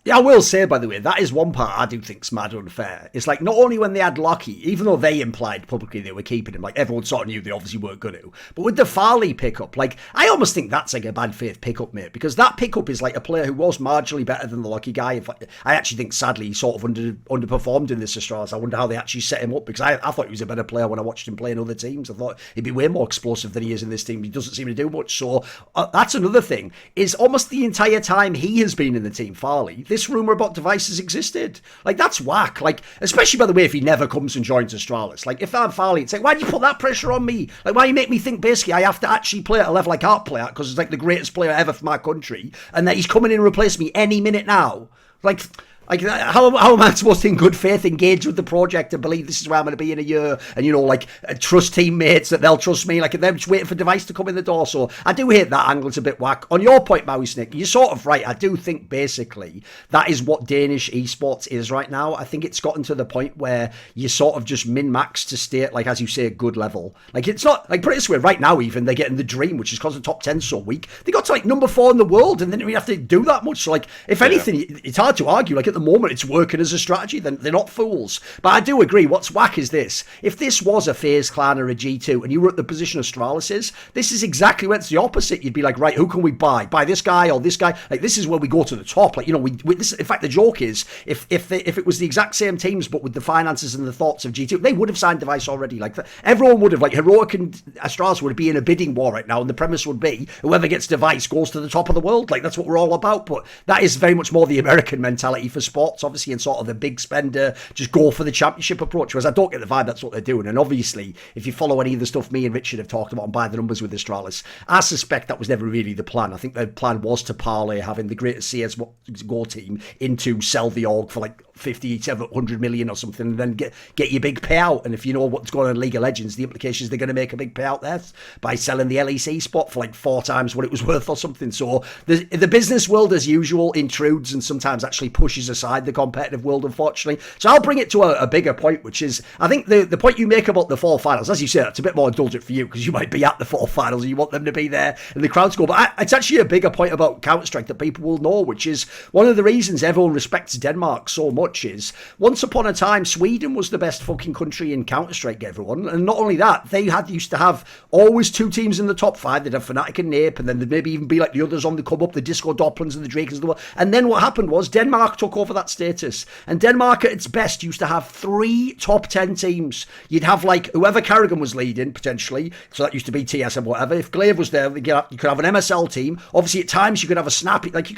Yeah, I will say, by the way, that is one part I do think's mad unfair. It's like, not only when they had Lockie, even though they implied publicly they were keeping him, like everyone sort of knew they obviously weren't going to, but with the Farley pickup, like, I almost think that's like a bad faith pickup, mate, because that pickup is like a player who was marginally better than the Lockie guy. I actually think, sadly, he sort of underperformed in this Astralis. I wonder how they actually set him up, because I thought he was a better player when I watched him play in other teams. I thought he'd be way more explosive than he is in this team. He doesn't seem to do much, so that's another thing, is almost the entire time he has been in the team, Farley, this rumour about devices existed. Like, that's whack. Like, especially, by the way, if he never comes and joins Astralis. Like, if I'm Farley, it's like, why'd you put that pressure on me? Like, why you make me think basically I have to actually play at a level I can't play at because it's like the greatest player ever for my country, and that he's coming in and replacing me any minute now? Like, how am I supposed to, in good faith, engage with the project and believe this is where I'm going to be in a year, and, trust teammates that they'll trust me, like, they're just waiting for device to come in the door? So I do hate that angle. It's a bit whack. On your point, Mauisnake, you're sort of right. I do think basically that is what Danish esports is right now. I think it's gotten to the point where you sort of just min-max to stay at, like, as you say, a good level. Like, it's not, like, put it this way, right now even, they're getting the dream, which is because the top 10's so weak. They got to, like, number 4 in the world, and then we have to do that much. So, like, if anything, it's hard to argue. Like, at the moment, it's working as a strategy, then they're not fools. But I do agree, what's whack is this. If this was a FaZe clan or a G2 and you were at the position Astralis is, this is exactly when it's the opposite. You'd be like, right, who can we buy? Buy this guy or this guy? Like, this is where we go to the top. Like, we this, in fact, the joke is, if it was the exact same teams but with the finances and the thoughts of G2, they would have signed device already. Like, everyone would have, like, Heroic and Astralis would be in a bidding war right now, and the premise would be whoever gets device goes to the top of the world. Like, that's what we're all about. But that is very much more the American mentality for sports, obviously, and sort of the big spender, just go for the championship approach, whereas I don't get the vibe that's what they're doing. And obviously, if you follow any of the stuff me and Richard have talked about and buy the numbers with Astralis, I suspect that was never really the plan. I think the plan was to parlay having the greatest CSGO team into sell the org for like 50, 700 million or something, and then get your big payout. And if you know what's going on in League of Legends, the implication is they're going to make a big payout there by selling the LEC spot for like 4 times what it was worth or something. So the business world, as usual, intrudes and sometimes actually pushes aside the competitive world, unfortunately. So I'll bring it to a bigger point, which is, I think the point you make about the 4 finals, as you say, it's a bit more indulgent for you because you might be at the 4 finals and you want them to be there and the crowds go. But it's actually a bigger point about Counter-Strike that people will know, which is one of the reasons everyone respects Denmark so much is, once upon a time, Sweden was the best fucking country in Counter-Strike, everyone. And not only that, they used to have always 2 teams in the top 5. They'd have Fnatic and Nape, and then there'd maybe even be like the others on the come up, the Disco Dopplins and the Drakens of the world. And then what happened was Denmark took over that status. And Denmark at its best used to have 3 top 10 teams. You'd have like whoever Carrigan was leading, potentially. So that used to be TSM, whatever. If Glaive was there, you could have an MSL team. Obviously, at times you could have a Snappy. Like you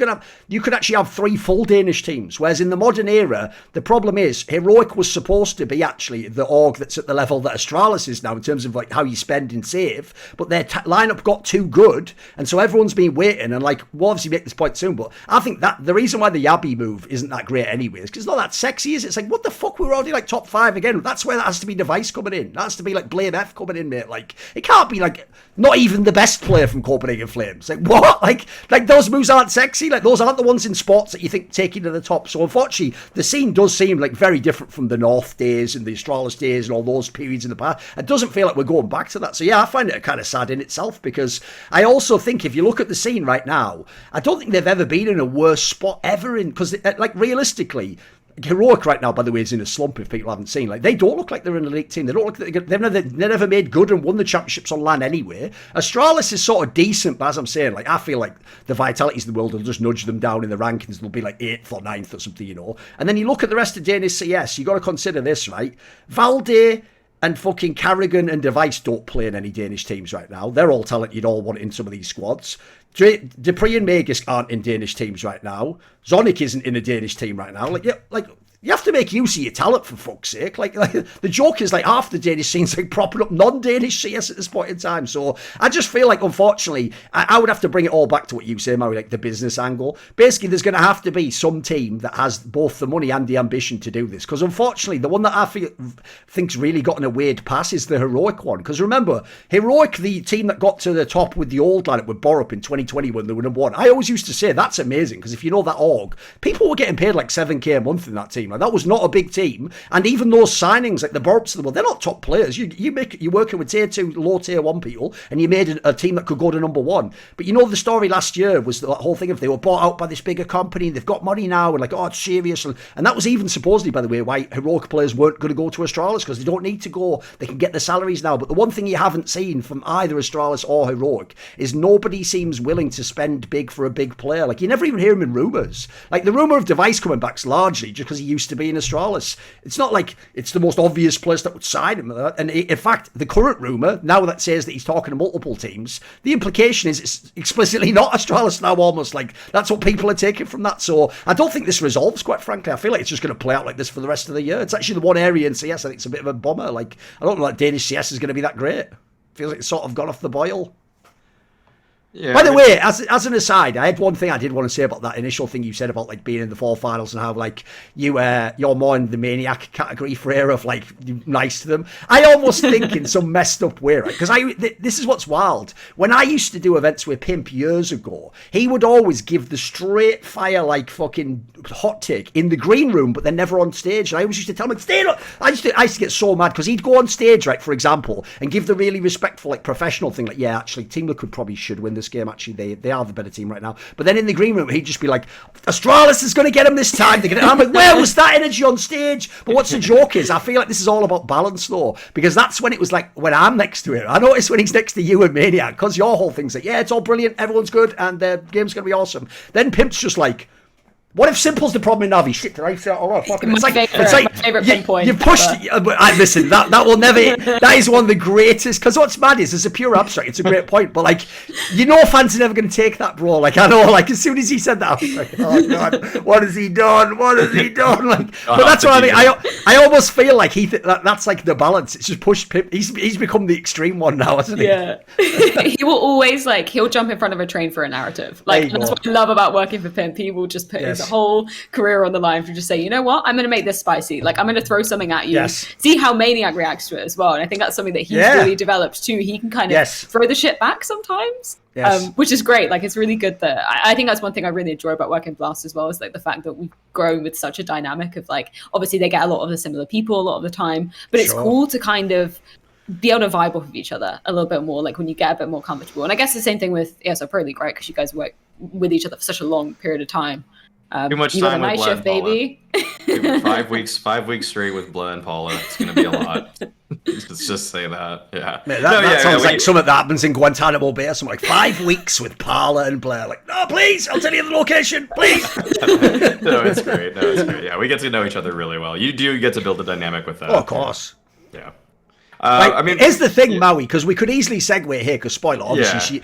could actually have 3 full Danish teams. Whereas in the modern era, the problem is Heroic was supposed to be actually the org that's at the level that Astralis is now in terms of like how you spend and save. But their lineup got too good, and so everyone's been waiting. And like we'll obviously make this point soon, but I think that the reason why the Jabbi move isn't that great anyways, because it's not that sexy, is it? It's like, what the fuck, we're already like top 5 again. That's where that has to be Device coming in. That has to be like Blame F coming in, mate. Like, it can't be like, not even the best player from Copenhagen Flames. Like, what? Like those moves aren't sexy. Like, those aren't the ones in sports that you think take you to the top. So unfortunately, the scene does seem like very different from the North days and the Astralis days and all those periods in the past. It doesn't feel like we're going back to that. So yeah, I find it kind of sad in itself, because I also think if you look at the scene right now, I don't think they've ever been in a worse spot ever in, because like realistically, Heroic right now, by the way, is in a slump if people haven't seen. Like, they don't look like they're an elite team. They don't look like they've never made good and won the championships on land anyway. Astralis is sort of decent, but as I'm saying, like, I feel like the Vitalities of the world will just nudge them down in the rankings. They'll be like 8th or 9th or something, you know. And then you look at the rest of Danish CS, you got to consider this, right? Valde and fucking Carrigan and Device don't play in any Danish teams right now. They're all talent you'd all want in some of these squads. Dupree and Magus aren't in Danish teams right now. Zonic isn't in a Danish team right now. You have to make use of your talent, for fuck's sake. Like the joke is, like, half the Danish scene's like propping up non-Danish CS at this point in time. So I just feel like, unfortunately, I would have to bring it all back to what you say, Maui, like the business angle. Basically, there's going to have to be some team that has both the money and the ambition to do this. Because unfortunately, the one that I think's really gotten a weird pass is the Heroic one. Because remember, Heroic, the team that got to the top with the old lineup with Borup in 2020 when they were number 1. I always used to say that's amazing, because if you know that org, people were getting paid like 7k a month in that team. Like, that was not a big team, and even those signings, like the Borups of the world, they're not top players. You're working with tier 2, low tier 1 people, and you made a team that could go to number 1. But you know, the story last year was that whole thing of they were bought out by this bigger company, and they've got money now, and like, oh, it's serious, and that was even supposedly, by the way, why Heroic players weren't going to go to Astralis, because they don't need to go. They can get the salaries now. But the one thing you haven't seen from either Astralis or Heroic is nobody seems willing to spend big for a big player. Like, you never even hear him in rumours. Like, the rumour of Device coming back's largely just because he used to be in Astralis. It's not like it's the most obvious place that would sign him. And in fact, the current rumour, now that says that he's talking to multiple teams, the implication is it's explicitly not Astralis now, almost. Like, that's what people are taking from that. So I don't think this resolves, quite frankly. I feel like it's just going to play out like this for the rest of the year. It's actually the one area in CS I think it's a bit of a bummer. Like, I don't know that Danish CS is going to be that great. Feels like it's sort of gone off the boil. Yeah, by the way, as an aside, I had one thing I did want to say about that initial thing you said about like being in the 4 finals and how like you're more in the maniac category, Freya, of like nice to them. I almost think in some messed up way, right? Because this is what's wild. When I used to do events with Pimp years ago, he would always give the straight fire like fucking hot take in the green room, but then never on stage. And I always used to tell him, stay up. I used to get so mad because he'd go on stage, right, for example, and give the really respectful, like professional thing, like, yeah, actually, Team Liquid probably should win this game. Actually, they are the better team right now. But then in the green room, he'd just be like, Astralis is going to get him this time. I'm like, where was that energy on stage? But what's the joke is, I feel like this is all about balance, though, because that's when it was like, when I'm next to him. I notice when he's next to you and Maniac, because your whole thing's like, yeah, it's all brilliant, everyone's good, and the game's going to be awesome. Then Pimp's just like, what if Simple's the problem in Navi? Shit, did I say that? Oh, fucking, it's like my favorite pinpoint. You pushed. Listen, that will never. That is one of the greatest. Because what's mad is, it's a pure abstract. It's a great point, but like, you know, fans are never going to take that, bro. Like, I know. Like, as soon as he said that, I was like, oh god, what has he done? What has he done? Like, but that's what I mean. I almost feel like that's like the balance. It's just pushed Pimp. He's become the extreme one now, hasn't he? Yeah. He will always he'll jump in front of a train for a narrative. Like, that's what I love about working for Pimp. He will just put his whole career on the line to just say, you know what, I'm going to make this spicy. Like, I'm going to throw something at you. See how Maniac reacts to it as well. And I think that's something that he's really developed too. He can kind of throw the shit back sometimes, which is great. Like, it's really good that I think that's one thing I really enjoy about working with Blast as well, is like the fact that we've grown with such a dynamic of like, obviously they get a lot of the similar people a lot of the time, but it's cool to kind of be able to vibe off of each other a little bit more, like when you get a bit more comfortable. And I guess the same thing with ESL Pro League, right? Because you guys work with each other for such a long period of time. Too much time with Blur and baby. 5 weeks straight with Blur and Paula. It's going to be a lot. Let's just say that. Yeah. Mate, that sounds like something that happens in Guantanamo Bay or something, like 5 weeks with Paula and Blair. Like, no, please, I'll tell you the location, please. No, it's great. Yeah, we get to know each other really well. You do get to build a dynamic with that. Oh, of course. Yeah. I mean, here's the thing, Maui, because we could easily segue here, because spoiler, obviously,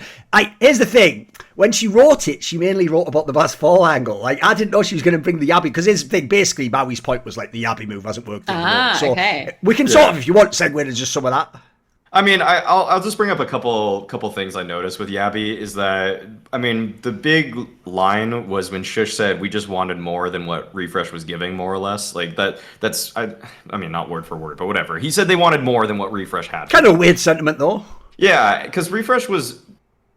here's the thing. When she wrote it, she mainly wrote about the Bass Fall angle. Like, I didn't know she was going to bring the Jabbi, because here's the thing, basically, Maui's point was, like, the Jabbi move hasn't worked. So we can sort of, if you want, segue to just some of that. I mean, I'll just bring up a couple things I noticed with Jabbi is that, I mean, the big line was when Shush said we just wanted more than what Refresh was giving, more or less. Like I mean, not word for word, but whatever. He said they wanted more than what Refresh had. Kind of weird sentiment though. Yeah, because Refresh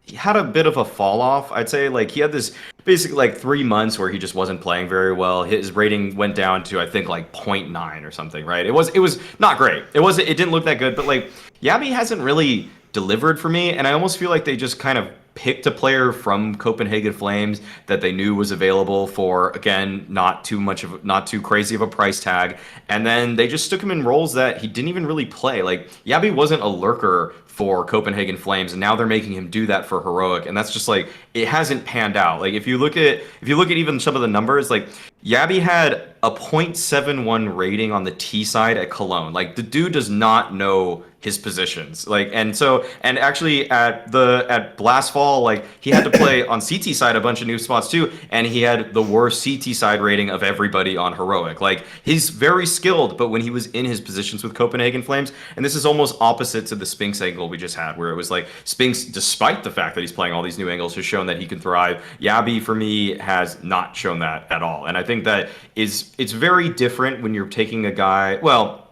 he had a bit of a fall off. I'd say like he had this basically like 3 months where he just wasn't playing very well. His rating went down to I think like 0.9 or something, right? It was not great. It didn't look that good, but like Jabbi hasn't really delivered for me, and I almost feel like they just kind of picked a player from Copenhagen Flames that they knew was available for, again, not too crazy of a price tag, and then they just stuck him in roles that he didn't even really play. Like Jabbi wasn't a lurker for Copenhagen Flames, and now they're making him do that for Heroic, and that's just like it hasn't panned out. Like if you look at even some of the numbers, like Jabbi had a 0.71 rating on the T side at Cologne. Like the dude does not know his positions. Like and actually at Blastfall, like he had to play on CT side a bunch of new spots too, and he had the worst CT side rating of everybody on Heroic. Like he's very skilled, but when he was in his positions with Copenhagen Flames, and this is almost opposite to the Spinx angle we just had, where it was like Spinx, despite the fact that he's playing all these new angles, has shown that he can thrive. Jabbi for me has not shown that at all, and I think that it's very different when you're taking a guy. Well,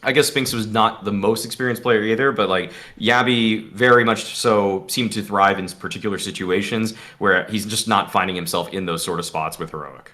I guess Spinx was not the most experienced player either, but like Jabbi very much so seemed to thrive in particular situations where he's just not finding himself in those sort of spots with Heroic.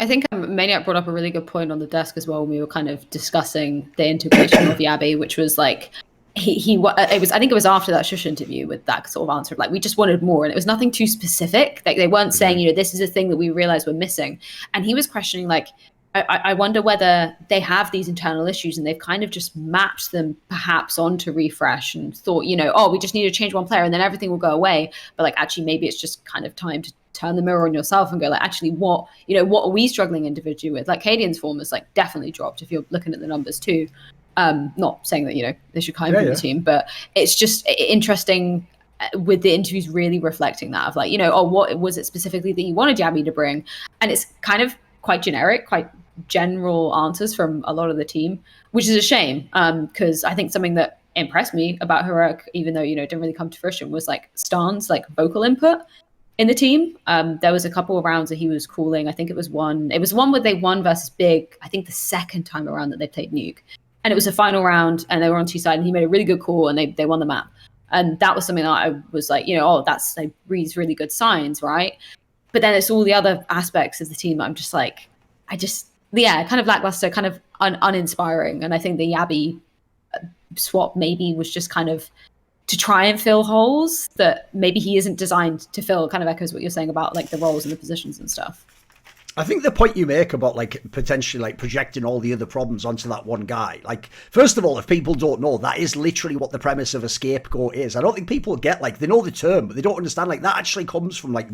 I think Maniac brought up a really good point on the desk as well when we were kind of discussing the integration of Jabbi, which was like I think it was after that Shush interview with that sort of answer, like we just wanted more, and it was nothing too specific. Like they weren't saying, this is a thing that we realized we're missing, and he was questioning like, I wonder whether they have these internal issues and they've kind of just mapped them perhaps onto Refresh and thought, we just need to change one player and then everything will go away. But like, actually, maybe it's just kind of time to turn the mirror on yourself and go like, actually, what are we struggling individually with? Like Cadian's form has like definitely dropped if you're looking at the numbers too. Not saying that, they should kind of be the team, but it's just interesting with the interviews really reflecting that of like, what was it specifically that you wanted Jabbi to bring? And it's kind of quite generic, quite general answers from a lot of the team, which is a shame, because I think something that impressed me about Heroic, even though didn't really come to fruition, was like Stan's like vocal input in the team. There was a couple of rounds that he was calling. I think it was one where they won versus Big, I think the second time around that they played Nuke, and it was a final round and they were on two sides and he made a really good call and they won the map. And that was something that I was like, that's like reads really good signs, right? But then it's all the other aspects of the team that I'm just like, kind of lackluster, kind of uninspiring. And I think the Jabbi swap maybe was just kind of to try and fill holes that maybe he isn't designed to fill. Kind of echoes what you're saying about like the roles and the positions and stuff. I think the point you make about like potentially like projecting all the other problems onto that one guy, like first of all, if people don't know, that is literally what the premise of a scapegoat is. I don't think people get like, they know the term, but they don't understand like that actually comes from like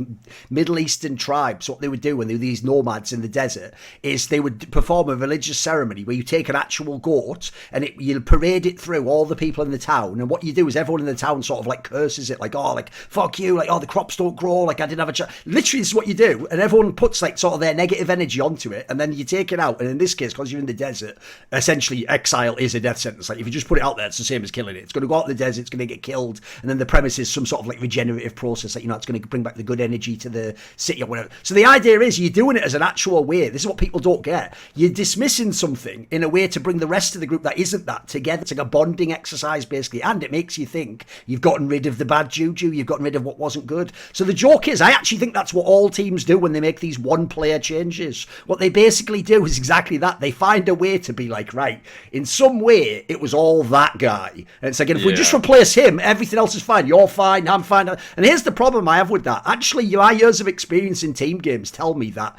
Middle Eastern tribes. What they would do when they were these nomads in the desert is they would perform a religious ceremony where you take an actual goat and you parade it through all the people in the town. And what you do is everyone in the town sort of like curses it, like, oh, like fuck you, like, oh, the crops don't grow, like I didn't have a chance. Literally, this is what you do, and everyone puts like sort of their negative energy onto it, and then you take it out. And in this case, because you're in the desert, essentially exile is a death sentence. Like if you just put it out there, it's the same as killing it. It's going to go out in the desert, it's going to get killed, and then the premise is some sort of like regenerative process that it's going to bring back the good energy to the city or whatever. So the idea is you're doing it as an actual way. This is what people don't get. You're dismissing something in a way to bring the rest of the group that isn't that together. It's like a bonding exercise basically, and it makes you think you've gotten rid of the bad juju, you've gotten rid of what wasn't good. So the joke is, I actually think that's what all teams do when they make these one player changes. What they basically do is exactly that. They find a way to be like, right, in some way it was all that guy, and it's like, if we just replace him, everything else is fine. You're fine, I'm fine. And here's the problem I have with that. Actually, my years of experience in team games tell me that,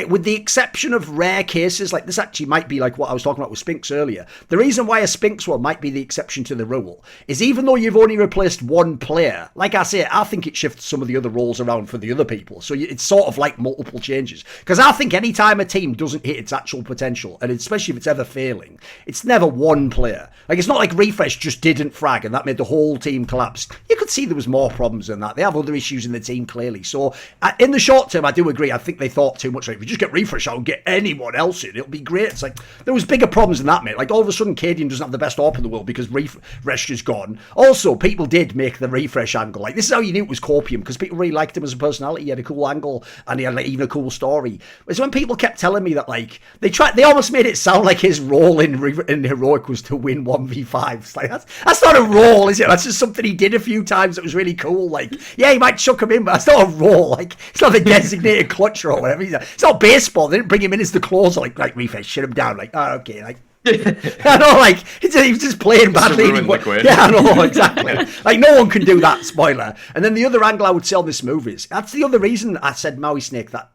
with the exception of rare cases, like this actually might be like what I was talking about with Spinx earlier. The reason why a Spinx one might be the exception to the rule is even though you've only replaced one player, like I say, I think it shifts some of the other roles around for the other people. So it's sort of like multiple changes. Because I think any time a team doesn't hit its actual potential, and especially if it's ever failing, it's never one player. Like it's not like Refresh just didn't frag and that made the whole team collapse. You could see there was more problems than that. They have other issues in the team clearly. So in the short term, I do agree. I think they thought too much. Like, If you just get refresh out and get anyone else in, it'll be great. It's like, there was bigger problems than that, mate. Like, all of a sudden, Cadian doesn't have the best AWP in the world because refresh is gone. Also, people did make the refresh angle. Like, this is how you knew it was Corpium, because people really liked him as a personality. He had a cool angle, and he had, like, even a cool story. It's when people kept telling me that, like, they almost made it sound like his role in Heroic was to win 1v5. It's like, that's not a role, is it? That's just something he did a few times that was really cool. Like, yeah, he might chuck him in, but that's not a role. Like, it's not the designated clutcher or whatever. It's not baseball. They didn't bring him in as the closer. Like refresh, shut him down. Like, oh, okay. Like, I know, like, he was just playing badly. Yeah, I know, exactly. Like, no one can do that, spoiler. And then the other angle I would say on this move is, that's the other reason I said Mauisnake, that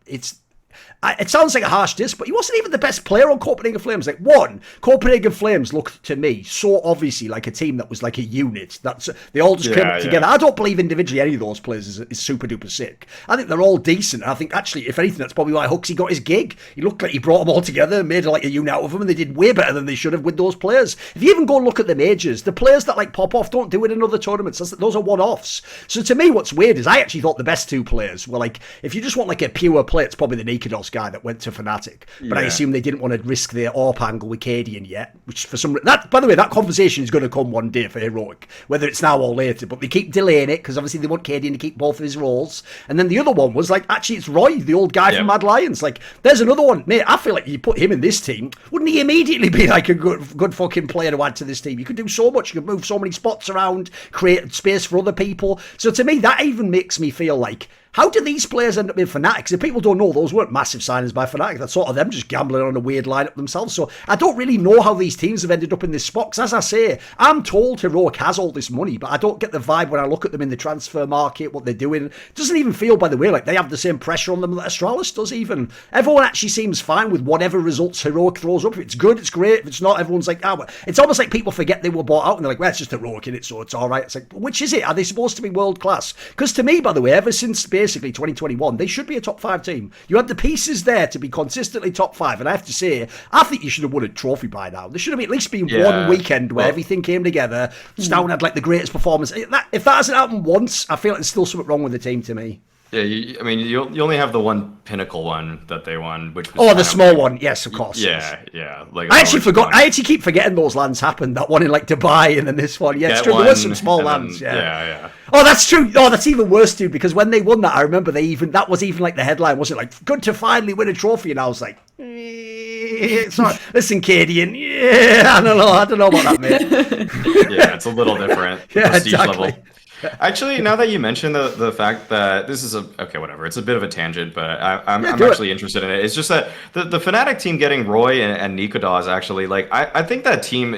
it sounds like a harsh diss, but he wasn't even the best player on Copenhagen Flames. Like, Copenhagen Flames looked to me so obviously like a team that was like a unit. They all just came up together. I don't believe individually any of those players is super duper sick. I think they're all decent. I think actually, if anything, that's probably why Huxley got his gig. He looked like he brought them all together and made like a unit out of them, and they did way better than they should have with those players. If you even go and look at the majors, the players that like pop off don't do it in other tournaments. Those are one-offs. So to me, what's weird is I actually thought the best two players were like, if you just want like a pure play, it's probably the Nikados guy that went to Fnatic, but I assume they didn't want to risk their AWP angle with Cadian yet, which for some that, by the way, that conversation is going to come one day for Heroic, whether it's now or later, but they keep delaying it because obviously they want Cadian to keep both of his roles. And then the other one was like, actually it's Roy, the old guy from Mad Lions. Like, there's another one, mate. I feel like you put him in this team, wouldn't he immediately be like a good fucking player to add to this team? You could do so much, you could move so many spots around, create space for other people. So to me, that even makes me feel like, how do these players end up in Fnatic? If people don't know, those weren't massive signings by Fnatic. That's sort of them just gambling on a weird lineup themselves. So I don't really know how these teams have ended up in this spot. Because as I say, I'm told Heroic has all this money, but I don't get the vibe when I look at them in the transfer market, what they're doing. It doesn't even feel, by the way, like they have the same pressure on them that Astralis does even. Everyone actually seems fine with whatever results Heroic throws up. If it's good, it's great. If it's not, everyone's like, ah, well. It's almost like people forget they were bought out and they're like, well, it's just Heroic in it, so it's all right. It's like, which is it? Are they supposed to be world class? Because to me, by the way, ever since basically 2021, they should be a top 5 team. You had the pieces there to be consistently top 5, and I have to say, I think you should have won a trophy by now. There should have at least been one weekend where everything came together. Stown had like the greatest performance. If that hasn't happened once, I feel like there's still something wrong with the team to me. Yeah, you only have the one pinnacle one that they won, which was the small one. Yes, of course. Yeah. Like I actually forgot. I actually keep forgetting those lands happened. That one in like Dubai, and then this one. Yeah, it's true. There were some small lands. Yeah. Oh, that's true. Oh, that's even worse, dude. Because when they won that, I remember that was even like the headline, wasn't it? Like, good to finally win a trophy, and I was like, it's not. Listen, Cadian. Yeah, I don't know about that, mate. Yeah, it's a little different. Prestige exactly. Level. Actually, now that you mentioned the fact that this is whatever, it's a bit of a tangent, but I'm actually interested in it. It's just that the Fnatic team getting Roy and Nikodas actually, like, I think that team,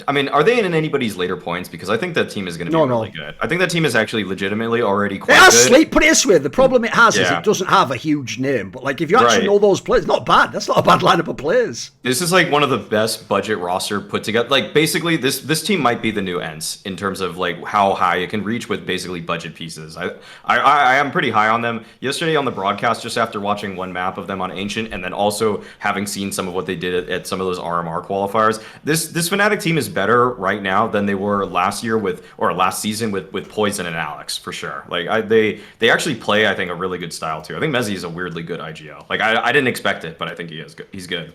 I mean, are they in anybody's later points? Because I think that team is going to be really good. I think that team is actually legitimately already quite good. Put it this way, the problem it has is it doesn't have a huge name, but like if you actually know those players, not bad. That's not a bad lineup of players. This is like one of the best budget roster put together. Like basically this team might be the new Ents in terms of like how high it can reach with basically budget pieces. I am pretty high on them. Yesterday on the broadcast, just after watching one map of them on Ancient, and then also having seen some of what they did at some of those RMR qualifiers, this Fnatic team is better right now than they were last season with Poison and Alex, for sure. Like they actually play, I think, a really good style too. I think Mezzi is a weirdly good IGL. Like I didn't expect it, but I think he's good.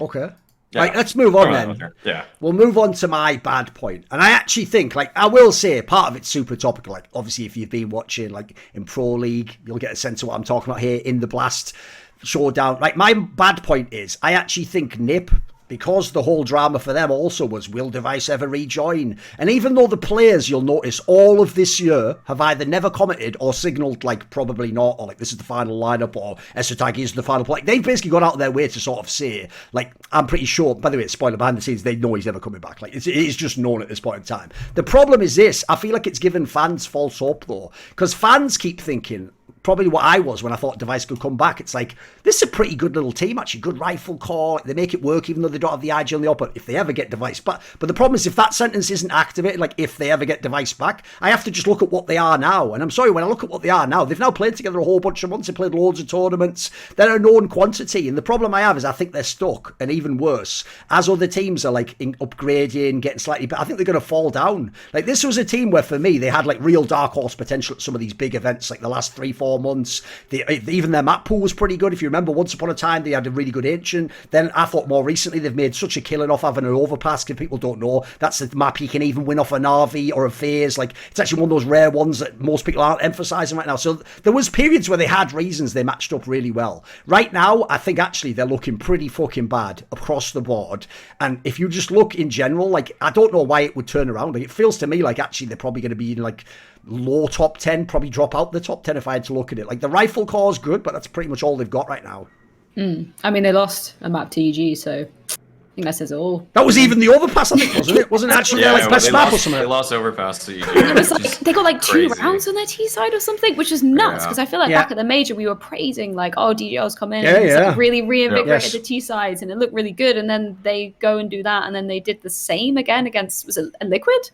Okay. Yeah. Right, let's move on then. Yeah. We'll move on to my bad point. And I actually think, like, I will say part of it's super topical. Like, obviously, if you've been watching, like, in Pro League, you'll get a sense of what I'm talking about here in the Blast Showdown. Like, my bad point is, I actually think Nip, because the whole drama for them also was, will Device ever rejoin? And even though the players, you'll notice, all of this year have either never commented or signalled, like, probably not, or like, this is the final lineup, or Esotagi is the final play. Like, they've basically gone out of their way to sort of say, like, I'm pretty sure, by the way, spoiler behind the scenes, they know he's never coming back. Like, it's just known at this point in time. The problem is this, I feel like it's given fans false hope, though, because fans keep thinking, probably what I was when I thought Device could come back. It's like, this is a pretty good little team, actually. Good rifle core. They make it work, even though they don't have the IG on the upper, if they ever get Device back. But the problem is, if that sentence isn't activated, like, if they ever get Device back, I have to just look at what they are now. And I'm sorry, when I look at what they are now, they've now played together a whole bunch of months. They played loads of tournaments. They're a known quantity. And the problem I have is I think they're stuck. And even worse, as other teams are, like, upgrading, getting slightly better, I think they're going to fall down. Like, this was a team where, for me, they had, like, real dark horse potential at some of these big events, like the last 3-4 4 months. Even their map pool was pretty good. If you remember, once upon a time, they had a really good ancient. Then I thought more recently, they've made such a killing off having an overpass. If people don't know, that's the map you can even win off a Na'vi or a phase. Like, it's actually one of those rare ones that most people aren't emphasizing right now. So there was periods where they had reasons they matched up really well. Right now, I think actually they're looking pretty fucking bad across the board. And if you just look in general, like, I don't know why it would turn around. Like, it feels to me like actually they're probably going to be in like low top 10, probably drop out the top 10 if I had to look at it. Like, the rifle core is good, but that's pretty much all they've got right now. I mean, they lost a map to EG, so I think that says it all. That was even the overpass, I think, wasn't it? Wasn't it actually their like best map or something? They lost overpass to EG. It was like, they got like 2 rounds on their T side or something, which is nuts, because I feel like back at the major we were praising like, oh, DJL's come in and like really reinvigorated the T sides and it looked really good, and then they go and do that, and then they did the same again against, was it a Liquid?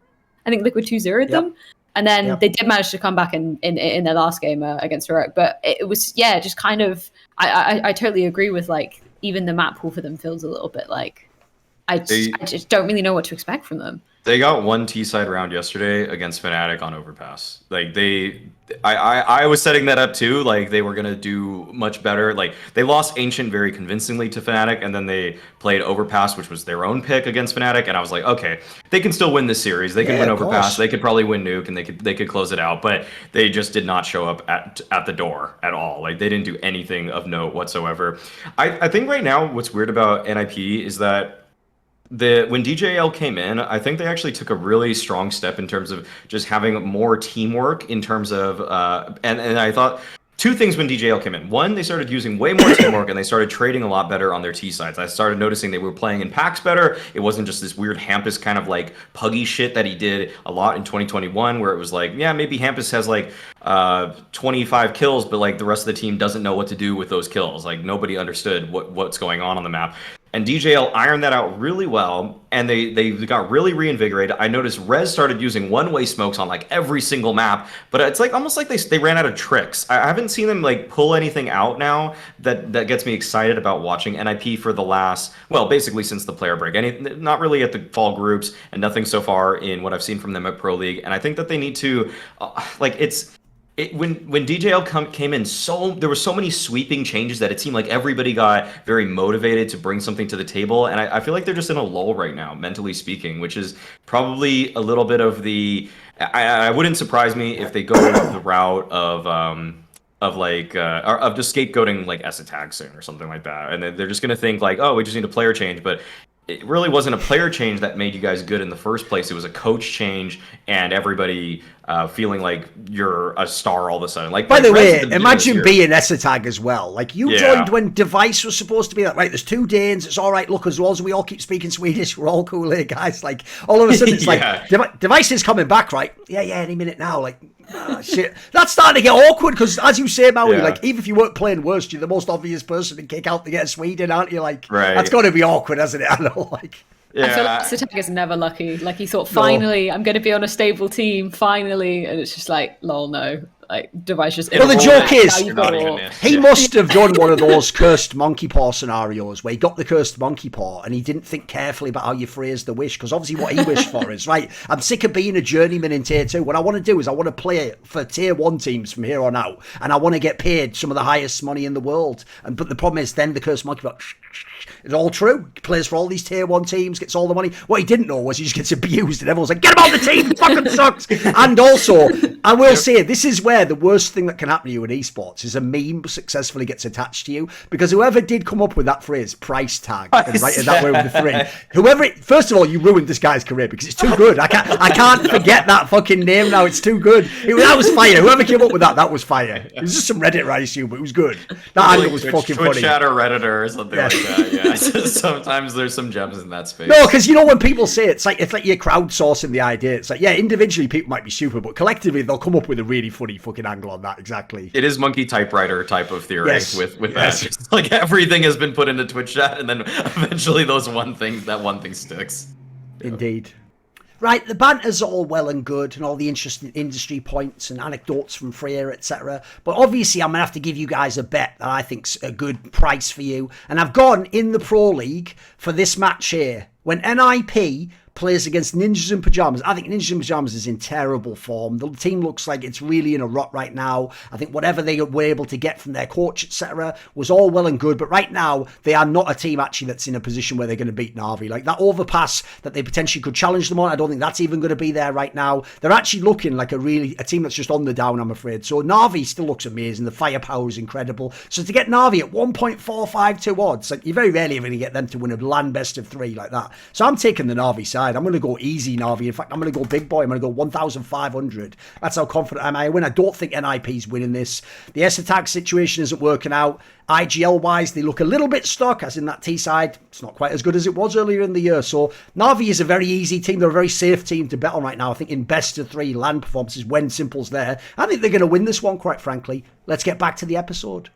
I think Liquid 2-0'd them. And then they did manage to come back in their last game against Heroic. But it was, just kind of, I totally agree with, like, even the map pool for them feels a little bit like, I just don't really know what to expect from them. They got 1 T-side round yesterday against Fnatic on Overpass. Like, I was setting that up too. Like, they were going to do much better. Like, they lost Ancient very convincingly to Fnatic, and then they played Overpass, which was their own pick against Fnatic. And I was like, okay, they can still win this series. They can win Overpass. They could probably win Nuke, and they could close it out. But they just did not show up at the door at all. Like, they didn't do anything of note whatsoever. I think right now what's weird about NIP is that when DJL came in, I think they actually took a really strong step in terms of just having more teamwork in terms of, and I thought 2 things when DJL came in. 1, they started using way more teamwork and they started trading a lot better on their T sides. I started noticing they were playing in packs better. It wasn't just this weird Hampus kind of like puggy shit that he did a lot in 2021, where it was like, yeah, maybe Hampus has like 25 kills, but like the rest of the team doesn't know what to do with those kills. Like, nobody understood what's going on the map. And DJL ironed that out really well, and they got really reinvigorated. I noticed Rez started using one-way smokes on like every single map, but it's like almost like they ran out of tricks. I haven't seen them like pull anything out now that gets me excited about watching NIP for the last, well, basically since the player break. Not really at the fall groups, and nothing so far in what I've seen from them at Pro League. And I think that they need to, when DJL came in, there were so many sweeping changes that it seemed like everybody got very motivated to bring something to the table, and I feel like they're just in a lull right now, mentally speaking, which is probably a little bit of the. I wouldn't surprise me if they go the route of just scapegoating like S-Attack soon or something like that, and they're just gonna think like, oh, we just need a player change, but it really wasn't a player change that made you guys good in the first place. It was a coach change and everybody feeling like you're a star all of a sudden. Like, by the way, imagine being S-Tag as well. Like, you joined when Device was supposed to be like, right, there's 2 Danes, it's all right, look, as long as we all keep speaking Swedish, we're all cool here, guys. Like, all of a sudden it's like, Device is coming back, right? Yeah, any minute now. Like, shit. That's starting to get awkward because, as you say, Maui, like, even if you weren't playing worst, you're the most obvious person to kick out to get Sweden, aren't you? Like, that's got to be awkward, hasn't it? I know, like. I feel like Satag is never lucky. Like, he thought, finally, I'm going to be on a stable team, finally. And it's just like, lol, no. Like, Device just... Well, the joke is, he must have done one of those cursed monkey paw scenarios where he got the cursed monkey paw and he didn't think carefully about how you phrase the wish, because obviously what he wished for is, right, I'm sick of being a journeyman in Tier 2. What I want to do is I want to play for Tier 1 teams from here on out, and I want to get paid some of the highest money in the world. But the problem is then the cursed monkey paw... It's all true. He plays for all these Tier 1 teams, gets all the money. What he didn't know was he just gets abused and everyone's like, get him out the team, fucking sucks. And also, I will say, this is where the worst thing that can happen to you in esports is a meme successfully gets attached to you, because whoever did come up with that phrase, price tag, and write it that way with the 3, first of all, you ruined this guy's career because it's too good. I can't forget that fucking name now. It's too good. That was fire. Whoever came up with that was fire. It was just some Reddit, I assume, but it was good. That angle was fucking funny. Twitch chat or Redditor or something like that. Yeah. Sometimes there's some gems in that space. No, because you know when people say it's like you're crowdsourcing the idea. It's like, yeah, individually people might be stupid, but collectively they'll come up with a really funny fucking angle on that. Exactly. It is monkey typewriter type of theory with that. It's like everything has been put into Twitch chat, and then eventually that one thing sticks. Indeed. Right, the banter's all well and good and all the interesting industry points and anecdotes from Freya, etc. But obviously I'm going to have to give you guys a bet that I think's a good price for you. And I've gone in the Pro League for this match here. When NIP plays against Ninjas in Pyjamas. I think Ninjas in Pyjamas is in terrible form. The team looks like it's really in a rut right now. I think whatever they were able to get from their coach, etc., was all well and good. But right now, they are not a team actually that's in a position where they're going to beat Na'Vi. Like that overpass that they potentially could challenge them on, I don't think that's even going to be there right now. They're actually looking like a team that's just on the down, I'm afraid. So Na'Vi still looks amazing. The firepower is incredible. So to get Na'Vi at 1.452 odds, like you're very rarely going to get them to win a land best of 3 like that. So I'm taking the Na'Vi side. I'm going to go easy Na'Vi. In fact, I'm going to go big boy. I'm going to go 1,500. That's how confident I win. I don't think NIP's winning this. The S-Attack situation isn't working out. IGL-wise, they look a little bit stuck, as in that T side. It's not quite as good as it was earlier in the year. So Na'Vi is a very easy team. They're a very safe team to bet on right now. I think in best of 3 land performances, when Simple's there, I think they're going to win this one, quite frankly. Let's get back to the episode.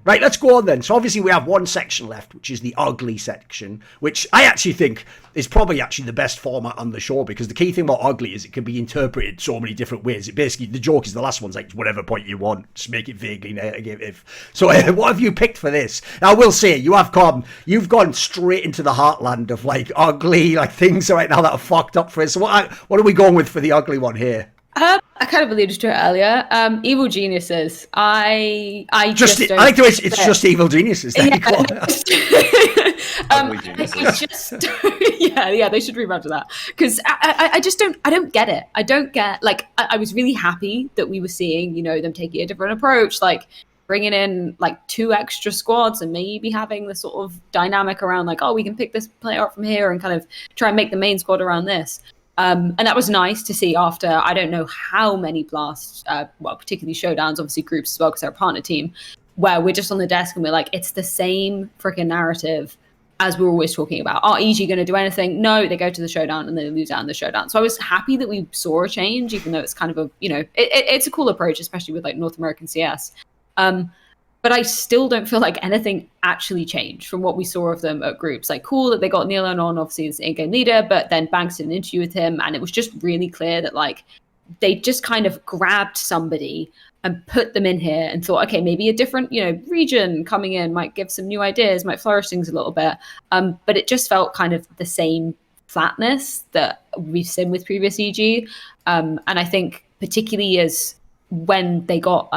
Right, let's go on then. So obviously we have one section left, which is the ugly section, which I actually think is probably actually the best format on the show, because the key thing about ugly is it can be interpreted so many different ways. It basically, the joke is the last one's like, whatever point you want, just make it vaguely negative. So what have you picked for this? Now I will say, you've gone straight into the heartland of like ugly, like things right now that are fucked up for us. So what are we going with for the ugly one here? I kind of alluded to it earlier. Evil geniuses. I like the way it's just evil geniuses. There you go. It's just yeah. They should rebrand to that, because I just don't get it. I don't get, like, I was really happy that we were seeing them taking a different approach, like bringing in like 2 extra squads and maybe having the sort of dynamic around like, oh, we can pick this player up from here and kind of try and make the main squad around this. And that was nice to see after I don't know how many blasts, particularly showdowns, obviously groups as well, because they're a partner team, where we're just on the desk and we're like, it's the same freaking narrative as we're always talking about. Are EG going to do anything? No, they go to the showdown and they lose out in the showdown. So I was happy that we saw a change, even though it's kind of it's a cool approach, especially with like North American CS. But I still don't feel like anything actually changed from what we saw of them at groups. Like, cool that they got Nealon on, obviously, as in-game leader, but then Banks did an interview with him, and it was just really clear that, like, they just kind of grabbed somebody and put them in here and thought, okay, maybe a different, region coming in might give some new ideas, might flourish things a little bit. But it just felt kind of the same flatness that we've seen with previous EG. And I think particularly as when they got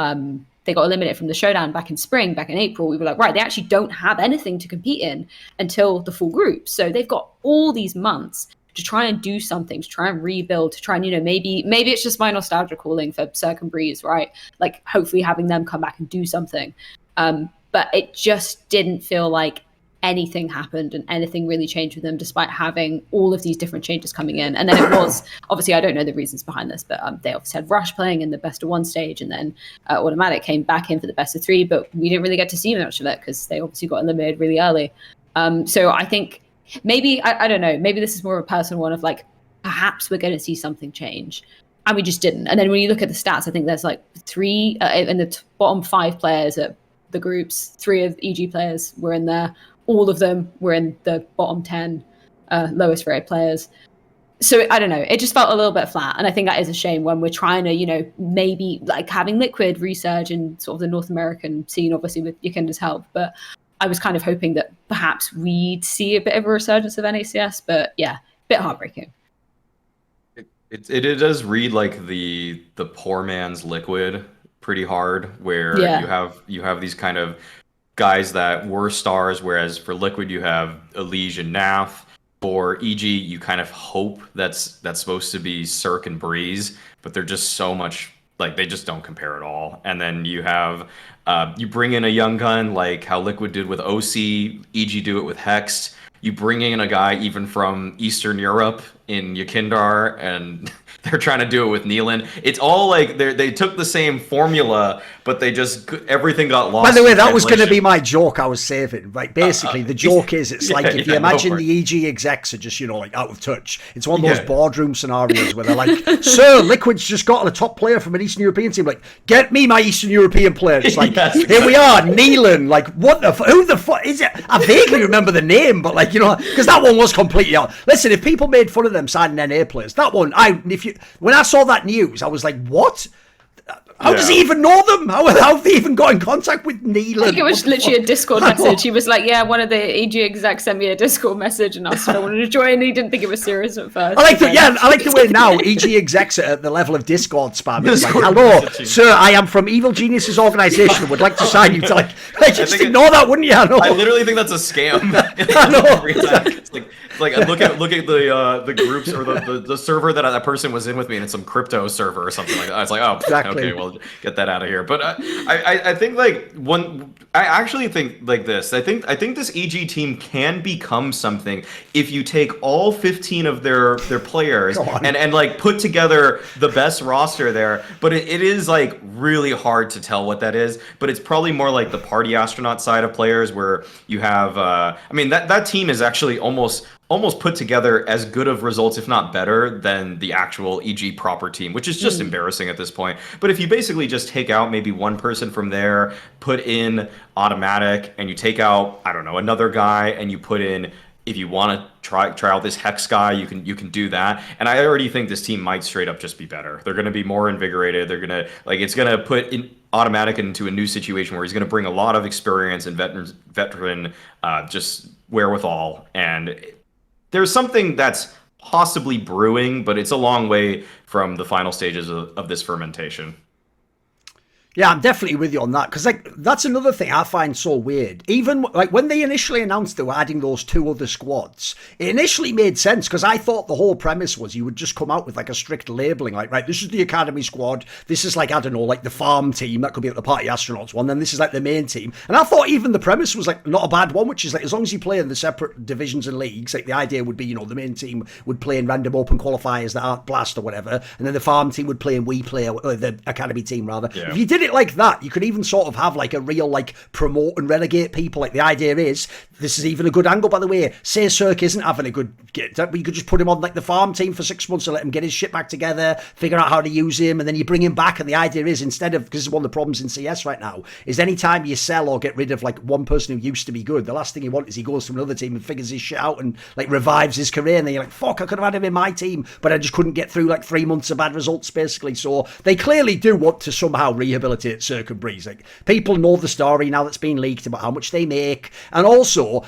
eliminated from the showdown back in spring, back in April, we were like, right, they actually don't have anything to compete in until the full group. So they've got all these months to try and do something, to try and rebuild, to try and, maybe it's just my nostalgia calling for Cirque and Breeze, right? Like, hopefully having them come back and do something. But it just didn't feel like anything happened and anything really changed with them, despite having all of these different changes coming in. And then it was, obviously, I don't know the reasons behind this, but they obviously had Rush playing in the best of 1 stage, and then Automatic came back in for the best of 3, but we didn't really get to see much of it because they obviously got eliminated really early. So I think maybe, I don't know, maybe this is more of a personal one of like, perhaps we're going to see something change. And we just didn't. And then when you look at the stats, I think there's like 3 in the bottom 5 players at the groups, 3 of EG players were in there. All of them were in the bottom 10 lowest rated players. So I don't know, it just felt a little bit flat. And I think that is a shame when we're trying to, maybe like having Liquid resurge in sort of the North American scene, obviously with Yakinda's help. But I was kind of hoping that perhaps we'd see a bit of a resurgence of NACS. But yeah, a bit heartbreaking. It does read like the poor man's Liquid pretty hard, where you have these kind of guys that were stars, whereas for Liquid you have Elige and Nath. For EG, you kind of hope that's supposed to be Cirque and Breeze, but they're just so much, like, they just don't compare at all. And then you have you bring in a young gun like how Liquid did with OC, EG do it with Hext. You bring in a guy even from Eastern Europe in Yakindar, and they're trying to do it with Nealon. It's all like they took the same formula, but they just, everything got lost. By the way, that was going to be my joke I was saving. Right, basically, the joke is, it's like, if you imagine the EG execs are just, like, out of touch. It's one of those boardroom scenarios where they're like, sir, Liquid's just got a top player from an Eastern European team. Like, get me my Eastern European player. It's like, here we are, Nealon. Like, what the who the fuck is it? I vaguely remember the name, but like, because that one was completely out. Listen, if people made fun of them signing NA players, that one, when I saw that news, I was like, what? How does he even know them? How have they even got in contact with Neil? I think it was literally a Discord message. He was like, yeah, one of the EG execs sent me a Discord message and asked if I wanted to join. He didn't think it was serious at first. I like the way now EG execs are at the level of Discord spam. It's like, hello, sir, I am from Evil Geniuses organisation. Would like to sign you to just ignore that, wouldn't you? I literally think that's a scam. I know. It's like look at the groups or the server that person was in with me, and it's some crypto server or something like that. It's like, oh, exactly. Okay, well, get that out of here. But I think I actually think like this. I think this EG team can become something if you take all 15 of their players and like put together the best roster there. But it is like really hard to tell what that is. But it's probably more like the party astronaut side of players where you have. I mean that team is actually almost put together as good of results, if not better, than the actual EG proper team, which is just embarrassing at this point. But if you basically just take out maybe one person from there, put in automatic, and you take out, I don't know, another guy, and you put in, if you want to try out this Hex guy, you can do that. And I already think this team might straight up just be better. They're going to be more invigorated. They're going to, it's going to put in automatic into a new situation where he's going to bring a lot of experience and veteran just wherewithal. And there's something that's possibly brewing, but it's a long way from the final stages of this fermentation. Yeah, I'm definitely with you on that, because that's another thing I find so weird. Even when they initially announced they were adding those 2 other squads, it initially made sense, because I thought the whole premise was you would just come out with a strict labeling, right, this is the academy squad, this is I don't know, the farm team, that could be the party astronauts one, then this is the main team. And I thought even the premise was not a bad one, which is as long as you play in the separate divisions and leagues, the idea would be, the main team would play in random open qualifiers that aren't blast or whatever, and then the farm team would play in we play, or the academy team rather. Yeah. If you did it like that, you could even sort of have a real promote and relegate people. The idea is, this is even a good angle, by the way, say Cirque isn't having a good get, you could just put him on the farm team for 6 months and let him get his shit back together, figure out how to use him, and then you bring him back. And the idea is, instead of, because this is one of the problems in CS right now, is anytime you sell or get rid of one person who used to be good, the last thing you want is he goes to another team and figures his shit out and revives his career, and then you're fuck, I could have had him in my team, but I just couldn't get through 3 months of bad results basically. So they clearly do want to somehow rehabilitate Cirque and Breeze. People know the story now that's been leaked about how much they make, and also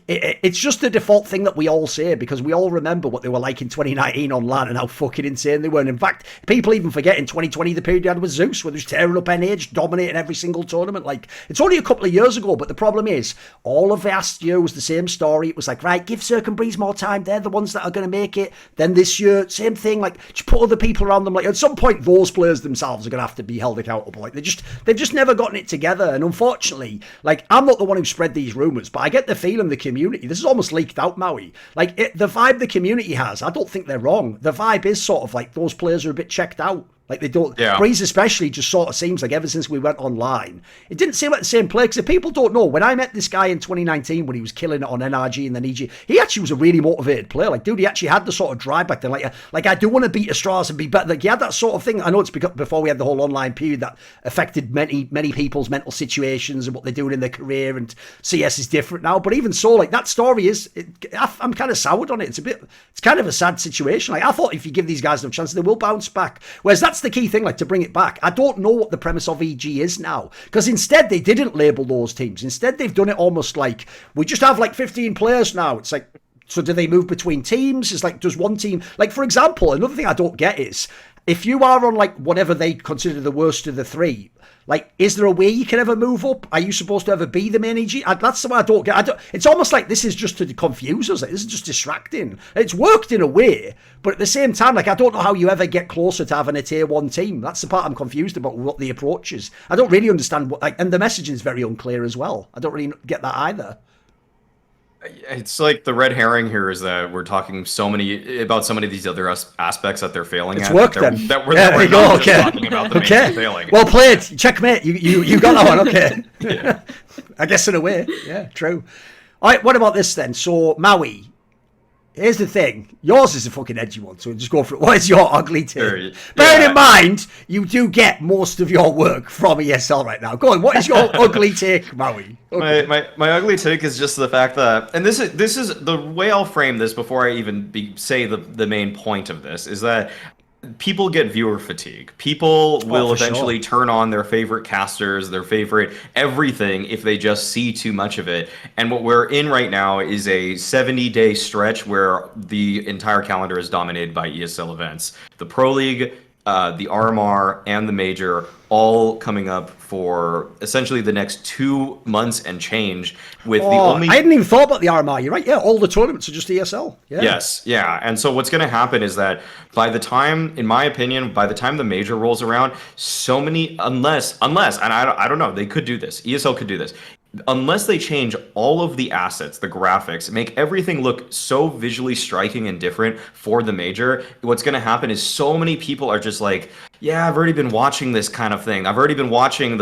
it's just the default thing that we all say, because we all remember what they were like in 2019 on LAN and how fucking insane they were. And in fact, people even forget in 2020 the period they had with Zeus, where they was tearing up NH, dominating every single tournament. It's only a couple of years ago, but the problem is all of last year was the same story. It was right, give Cirque and Breeze more time, they're the ones that are going to make it. Then this year, same thing, just put other people around them. At some point those players themselves are going to have to be held accountable. They've just never gotten it together. And unfortunately, I'm not the one who spread these rumours, but I get the feeling the community, this is almost leaked out, Maui, the vibe the community has, I don't think they're wrong. The vibe is sort of those players are a bit checked out. They don't. Yeah. Breeze especially just sort of seems ever since we went online, it didn't seem like the same player. Because if people don't know, when I met this guy in 2019 when he was killing it on NRG and then EG, he actually was a really motivated player. Dude, he actually had the sort of drive back then. I do want to beat Astralis and be better. He had that sort of thing. I know it's before we had the whole online period that affected many people's mental situations and what they're doing in their career. And CS is different now. But even so, that story is, I'm kind of soured on it. It's kind of a sad situation. I thought if you give these guys enough chance, they will bounce back. Whereas that's the key thing, to bring it back. I don't know what the premise of EG is now, because instead they didn't label those teams. Instead they've done it almost we just have 15 players now. It's so do they move between teams? It's does one team, for example, another thing I don't get is, if you are on whatever they consider the worst of the three, is there a way you can ever move up? Are you supposed to ever be the main EG? That's the way I don't get. It's almost this is just to confuse us. This is just distracting. It's worked in a way, but at the same time, I don't know how you ever get closer to having a tier 1 team. That's the part I'm confused about, what the approach is. I don't really understand and the messaging is very unclear as well. I don't really get that either. It's the red herring here is that we're talking about so many of these other aspects that they're failing it's at. Worked then. That we're not just talking about the main failing. Well played. Checkmate. You got that one. Okay. Yeah. I guess in a way. Yeah, true. All right, what about this then? So, Maui. Here's the thing. Yours is a fucking edgy one, so just go for it. What is your ugly take? Sure, yeah. Bearing in mind, you do get most of your work from ESL right now. Go on, what is your ugly take, Maui? Okay. My ugly take is just the fact that, and this is the way I'll frame this before I even say the main point of this, is that people get viewer fatigue. People will for eventually sure. turn on their favorite casters, their favorite everything if they just see too much of it. And what we're in right now is a 70-day stretch where the entire calendar is dominated by ESL events. The Pro League, the RMR, and the Major all coming up for essentially the next 2 months and change, with the only... I hadn't even thought about the RMR. You're right. Yeah, all the tournaments are just ESL. Yeah. Yes, yeah. And so what's going to happen is that by the time, in my opinion, by the time the Major rolls around, so many, unless, and I don't know, they could do this. ESL could do this. Unless they change all of the assets, the graphics, make everything look so visually striking and different for the Major, what's going to happen is so many people are just like, yeah, I've already been watching this kind of thing. I've already been watching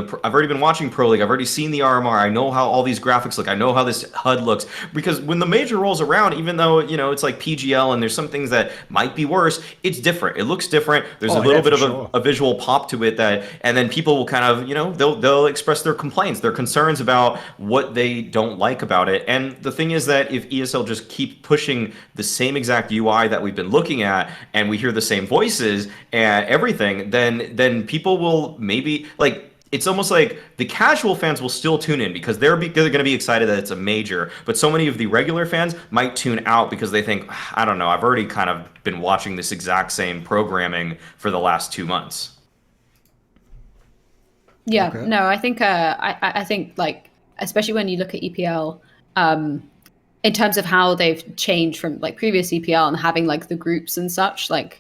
Pro League. I've already seen the RMR. I know how all these graphics look. I know how this HUD looks. Because when the Major rolls around, even though, it's like PGL and there's some things that might be worse, it's different. It looks different. There's a little bit of a visual pop to it and then people will kind of, they'll express their complaints, their concerns about what they don't like about it. And the thing is that if ESL just keep pushing the same exact UI that we've been looking at, and we hear the same voices and everything, then people will maybe, like, it's almost like the casual fans will still tune in because they're going to be excited that it's a Major, but so many of the regular fans might tune out because they think, I don't know, I've already kind of been watching this exact same programming for the last 2 months. Yeah, okay. No, I think I think, like, especially when you look at EPL, in terms of how they've changed from like previous EPL and having like the groups and such, like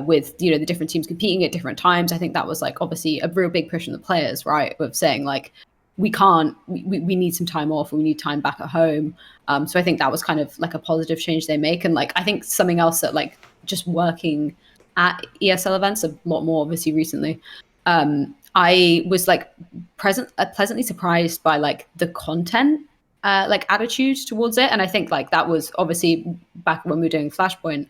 with, the different teams competing at different times, I think that was like obviously a real big push from the players, right? Of saying like, we need some time off, or we need time back at home. So I think that was kind of like a positive change they make. And like, I think something else that, like, just working at ESL events a lot more obviously recently, I was like pleasantly surprised by like the content, like attitude towards it. And I think like that was obviously back when we were doing Flashpoint,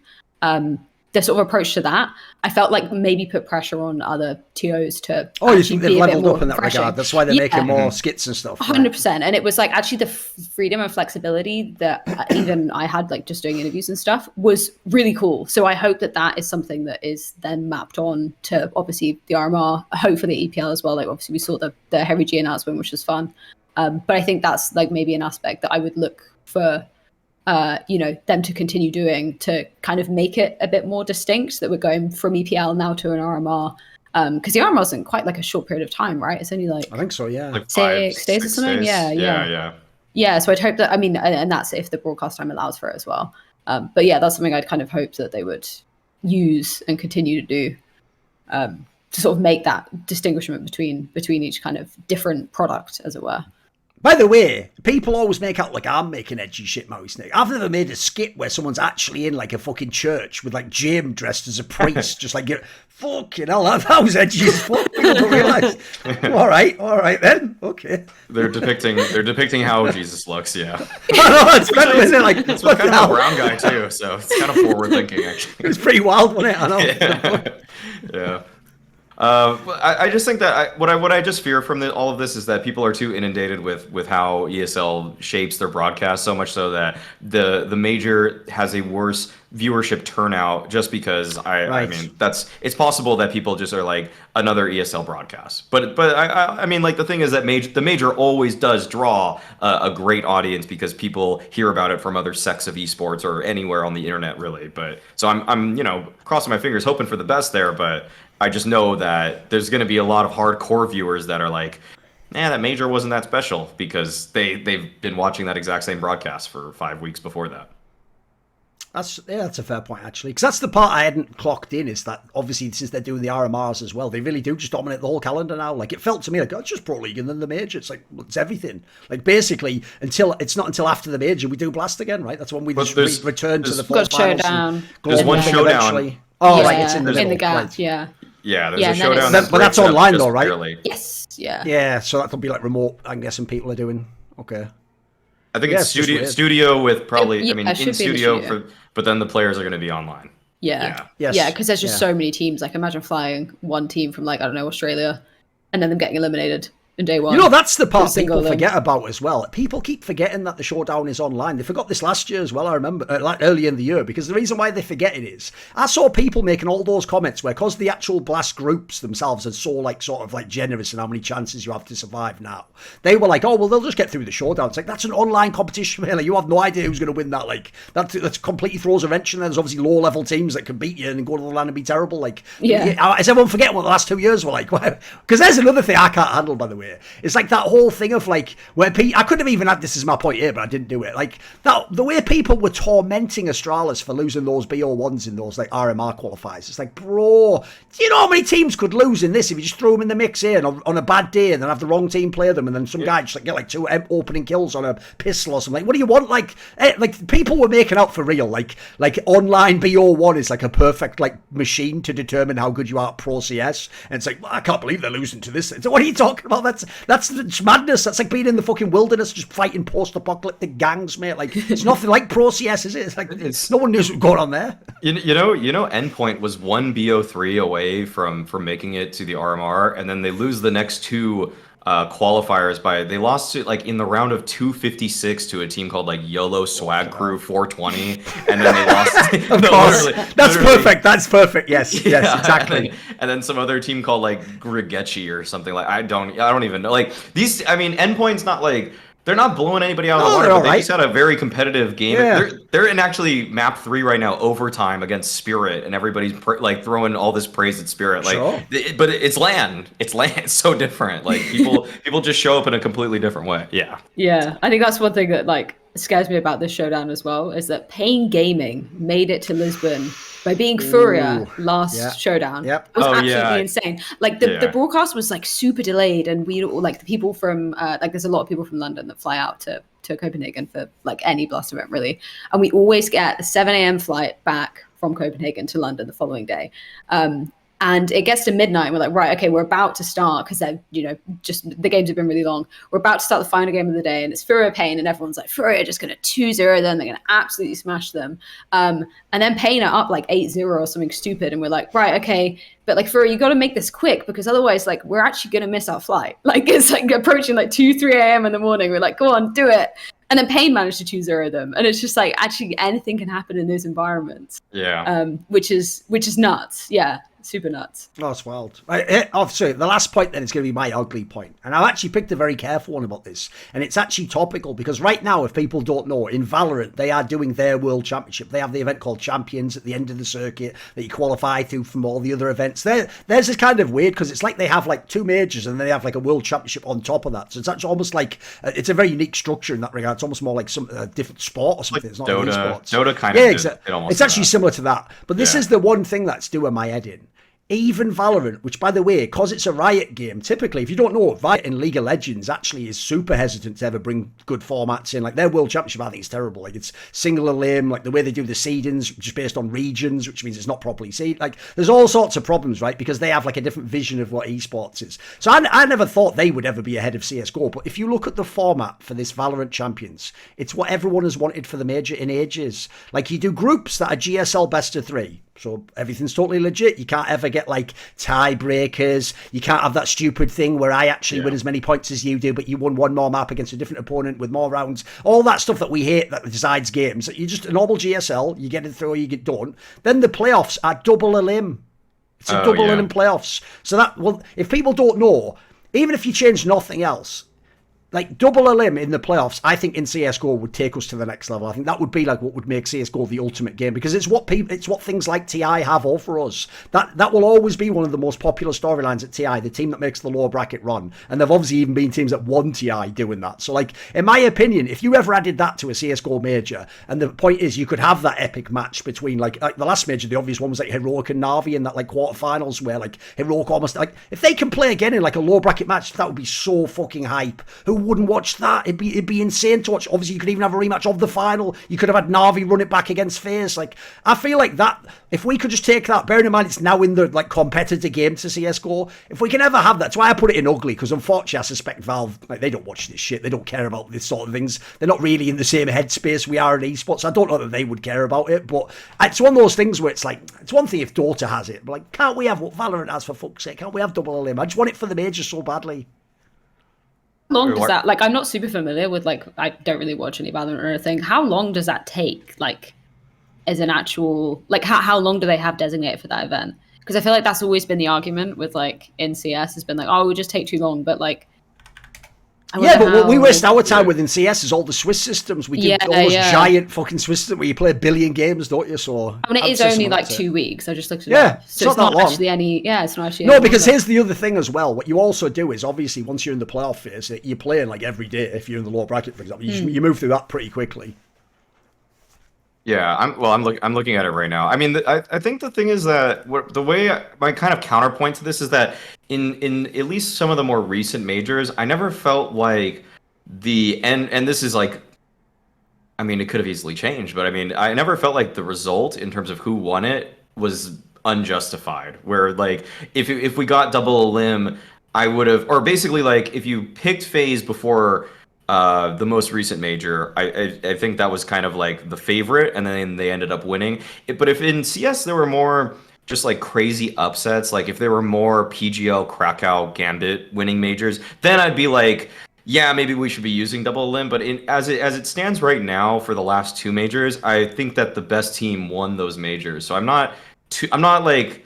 the sort of approach to that, I felt like maybe put pressure on other TOs to. Oh, you think they've leveled up in that regard? That's why they're making more skits and stuff. 100%. And it was like actually the freedom and flexibility that even I had, like just doing interviews and stuff, was really cool. So I hope that that is something that is then mapped on to obviously the RMR, hopefully the EPL as well. Like obviously we saw the HenryG announcement, which was fun. But I think that's like maybe an aspect that I would look for, them to continue doing, to kind of make it a bit more distinct, that we're going from EPL now to an RMR. Because the RMR isn't quite like a short period of time, right? It's only like, I think so, yeah. Like 6 days or something. Days. Yeah. Yeah, so I'd hope that, and that's if the broadcast time allows for it as well. But yeah, that's something I'd kind of hope that they would use and continue to do, to sort of make that distinguishment between each kind of different product, as it were. By the way, people always make out like I'm making edgy shit, Mauisnake. I've never made a skit where someone's actually in like a fucking church with like Jim dressed as a priest, just like, fucking hell, that was edgy as fuck. People don't realise. All right then, okay. They're depicting how Jesus looks, yeah. I know, it's better, isn't it? Like, it's kind of a brown guy too, so it's kind of forward thinking actually. It's pretty wild, wasn't it? I know. Yeah. I just think that what I just fear from all of this is that people are too inundated with how ESL shapes their broadcast, so much so that the Major has a worse viewership turnout just because I mean it's possible that people just are like another ESL broadcast, but I mean, like, the thing is that the Major always does draw a great audience because people hear about it from other sects of esports or anywhere on the internet, really. But so I'm crossing my fingers hoping for the best there, but I just know that there's going to be a lot of hardcore viewers that are like, that Major wasn't that special because they've been watching that exact same broadcast for 5 weeks before that. That's a fair point, actually. Because that's the part I hadn't clocked in, is that obviously since they're doing the RMRs as well, they really do just dominate the whole calendar now. Like, it felt to me like, it's just Pro League and then the Major. It's like, it's everything. Like, basically, it's not until after the Major we do Blast again, right? That's when we just return to the fourth showdown. There's one showdown. Eventually. Oh, right, it's in the gap, right. Yeah. Yeah, there's a showdown. But that's online though, right? Barely. Yes, yeah. Yeah, so that'll be like remote, I'm guessing people are doing. Okay. I think it's studio with probably, in studio, but then the players are going to be online. Yeah. Yes. Yeah, because there's just so many teams. Like, imagine flying one team from, like, I don't know, Australia, and then them getting eliminated. in day one. You know, that's the part people Single forget about as well. People keep forgetting that the showdown is online. They forgot this last year as well, I remember, like early in the year, because the reason why they forget it is, I saw people making all those comments where, because the actual Blast groups themselves are so, like, sort of, like, generous in how many chances you have to survive now, they were like, oh, well, they'll just get through the showdown. It's like, that's an online competition, man. Like, you have no idea who's going to win that. Like, that completely throws a wrench in there. There's obviously low-level teams that can beat you and go to the land and be terrible. Like, is everyone forgetting what the last 2 years were like? Because there's another thing I can't handle, by the way. It's like that whole thing of, like, where I could have even had this as my point here, but I didn't do it. Like, that the way people were tormenting Astralis for losing those BO1s in those, like, RMR qualifiers. It's like, bro, do you know how many teams could lose in this if you just threw them in the mix here and on a bad day and then have the wrong team play them and then some guy just, like, get, like, 2 opening kills on a pistol or something? Like, what do you want? Like, people were making out for real. Like online BO1 is, like, a perfect, like, machine to determine how good you are at Pro CS. And it's like, well, I can't believe they're losing to this. So what are you talking about? That's madness. That's like being in the fucking wilderness, just fighting post-apocalyptic gangs, mate. Like, it's nothing like Pro CS, is it? It's like, no one knows what's going on there. You know, Endpoint was one BO3 away from making it to the RMR, and then they lose the next 2 qualifiers they lost to, like, in the round of 256 to a team called, like, YOLO Swag Crew 420, and then they lost. Of course, that's perfect. That's perfect. Yes, exactly. And then some other team called, like, Grigechi or something. Like, I don't even know. Like, these, I mean, Endpoint's not like, they're not blowing anybody out of the water, but they just had a very competitive game. Yeah. They're in actually map 3 right now, overtime against Spirit, and everybody's like throwing all this praise at Spirit. Like, but it's LAN. It's LAN. It's so different. Like, people just show up in a completely different way. Yeah. Yeah, I think that's one thing that, like, scares me about this showdown as well, is that Pain Gaming made it to Lisbon by being Freya last showdown. It was absolutely insane. Like, the broadcast was, like, super delayed, and we, like, the people from like, there's a lot of people from London that fly out to Copenhagen for, like, any Blast event really, and we always get a 7 a.m. flight back from Copenhagen to London the following day. And it gets to midnight, and we're like, right, okay, we're about to start, because they're, you know, just the games have been really long. We're about to start the final game of the day, and it's Freya Pain, and everyone's like, Freya just going to 2-0 them. They're going to absolutely smash them. And then Pain are up like 8-0 or something stupid, and we're like, right, okay, but, like, Freya, you got to make this quick, because otherwise, like, we're actually going to miss our flight. Like, it's like approaching like 2-3 a.m. in the morning. We're like, go on, do it. And then Pain managed to 2-0 them, and it's just like, actually anything can happen in those environments. Yeah. Which is nuts. Yeah. Super nuts. Oh, it's wild. Sorry, the last point then is going to be my ugly point. And I've actually picked a very careful one about this. And it's actually topical, because right now, if people don't know, in Valorant, they are doing their World Championship. They have the event called Champions at the end of the circuit that you qualify through from all the other events. Theirs is kind of weird, because it's like they have, like, 2 majors and then they have, like, a World Championship on top of that. So it's actually almost like, it's a very unique structure in that regard. It's almost more like some different sport or something. It's not Dota, sports. Dota kind of. Yeah, it's actually similar to that. But this is the one thing that's doing my head in. Even Valorant, which, by the way, because it's a Riot game, typically, if you don't know, Riot in League of Legends actually is super hesitant to ever bring good formats in. Like, their World Championship, I think, is terrible. Like, it's single limb, like, the way they do the seedings, which is based on regions, which means it's not properly seeded. Like, there's all sorts of problems, right? Because they have, like, a different vision of what esports is. So I never thought they would ever be ahead of CSGO. But if you look at the format for this Valorant Champions, it's what everyone has wanted for the major in ages. Like, you do groups that are GSL best of 3. So everything's totally legit. You can't ever get, like, tiebreakers. You can't have that stupid thing where I actually win as many points as you do, but you won one more map against a different opponent with more rounds. All that stuff that we hate that decides games. You just a normal GSL, you get it through or you get done. Then the playoffs are double a limb. It's a double a limb playoffs. So that, well, if people don't know, even if you change nothing else, like, double a limb in the playoffs, I think in CSGO would take us to the next level. I think that would be like what would make CSGO the ultimate game, because it's what things like TI have offer us. That will always be one of the most popular storylines at TI, the team that makes the lower bracket run. And there've obviously even been teams that won TI doing that. So, like, in my opinion, if you ever added that to a CSGO major, and the point is you could have that epic match between, like the last major, the obvious one was like Heroic and Na'Vi in that, like, quarterfinals where, like, Heroic almost, like, if they can play again in, like, a low bracket match, that would be so fucking hype. Who wouldn't watch that? It'd be insane to watch. Obviously, you could even have a rematch of the final. You could have had Na'Vi run it back against FaZe. Like, I feel like that, if we could just take that, bearing in mind it's now in the, like, competitor game to CSGO, if we can ever have that, that's why I put it in ugly, because unfortunately I suspect Valve, like, they don't watch this shit. They don't care about this sort of things. They're not really in the same headspace we are in esports. I don't know that they would care about it, but it's one of those things where it's like, it's one thing if Dota has it, but, like, can't we have what Valorant has, for fuck's sake? Can't we have double a limb? I just want it for the majors so badly. long does that, like, I'm not super familiar with, like, I don't really watch any Valorant or anything. How long does that take, like, as an actual, like, how long do they have designated for that event? Because I feel like that's always been the argument with, like, in CS has been like, oh, it would just take too long, but, like, yeah, but what we waste our time with in CS is all the Swiss systems. We do all those giant fucking Swiss systems where you play 1 billion games, don't you? So I mean, it is only like 2 weeks. I just looked at it. So it's not actually any. Yeah, it's not actually. No, because here's the other thing as well. What you also do is obviously once you're in the playoff phase, you're playing like every day. If you're in the lower bracket, for example, you move through that pretty quickly. Yeah, I'm looking at it right now. I mean, I think the thing is that my kind of counterpoint to this is that in at least some of the more recent majors, I never felt like and this is like, I mean, it could have easily changed, but I mean, I never felt like the result in terms of who won it was unjustified. Where like if we got double elim, I would have, or basically like if you picked FaZe before the most recent major, I think that was kind of like the favorite, and then they ended up winning. But if in CS there were more just like crazy upsets, like if there were more PGL, Krakow, Gambit winning majors, then I'd be like, yeah, maybe we should be using double elim. But as it stands right now for the last 2 majors, I think that the best team won those majors. So I'm not like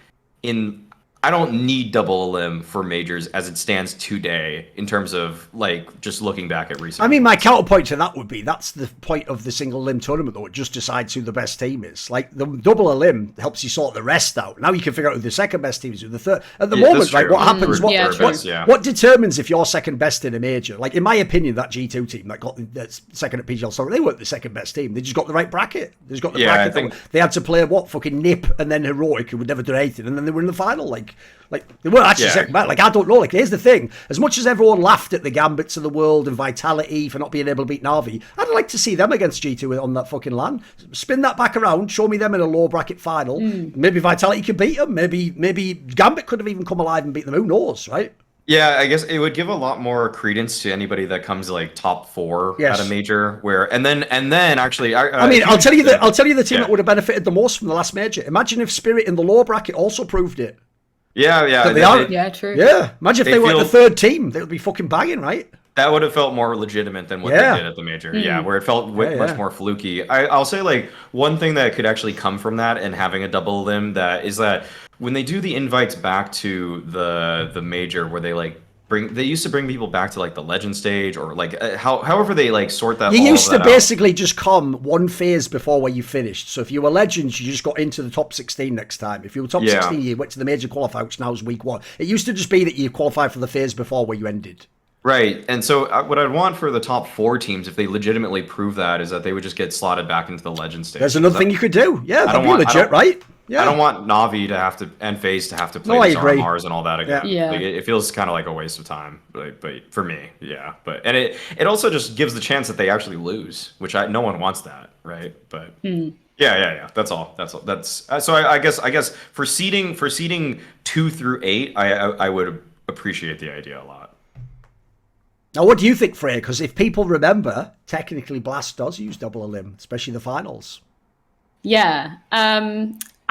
I don't need double elim for majors as it stands today in terms of like just looking back at recent. I mean, my counterpoint to that would be that's the point of the single elim tournament, though. It just decides who the best team is. Like the double elim helps you sort the rest out. Now you can figure out who the second best team is, who the third. At the moment, right? What happens? What determines if you're second best in a major? Like in my opinion, that G2 team that got second at PGL, sorry, they weren't the second best team. They just got the right bracket. They just got the bracket. I think they had to play fucking Nip and then Heroic, who would never do anything, and then they were in the final. Like they weren't actually second best. Like I don't know. Like here's the thing: as much as everyone laughed at the Gambits of the world and Vitality for not being able to beat Na'Vi, I'd like to see them against G2 on that fucking LAN. Spin that back around. Show me them in a low bracket final. Maybe Vitality could beat them. Maybe Gambit could have even come alive and beat them. Who knows, right? Yeah, I guess it would give a lot more credence to anybody that comes like top 4 at a major. And then actually, I mean, I'll tell you the team that would have benefited the most from the last major. Imagine if Spirit in the low bracket also proved it. Yeah. True. Yeah, imagine if they were the third team, they would be fucking banging, right? That would have felt more legitimate than what they did at the major. Yeah, where it felt much more fluky. I'll say like one thing that could actually come from that and having a double elim that is that when they do the invites back to the major, where they used to bring people back to like the legend stage or like however they like sort that. You used to basically just come one phase before where you finished. So if you were legends, you just got into the top 16 next time. If you were top 16, you went to the major qualifier, which now is week 1. It used to just be that you qualified for the phase before where you ended. Right, and so what I'd want for the top 4 teams, if they legitimately prove that, is that they would just get slotted back into the legend stage. There's another thing you could do. Yeah, that'd be legit, right? Yeah. I don't want Na'Vi to have to and FaZe to have to play Mars and all that again. Yeah. Like, it feels kind of like a waste of time. But for me, yeah. But and it also just gives the chance that they actually lose, which no one wants that, right? But yeah. That's all. So I guess for seeding 2 through 8, I would appreciate the idea a lot. Now, what do you think, Freya? Because if people remember, technically Blast does use double elim, especially the finals. Yeah.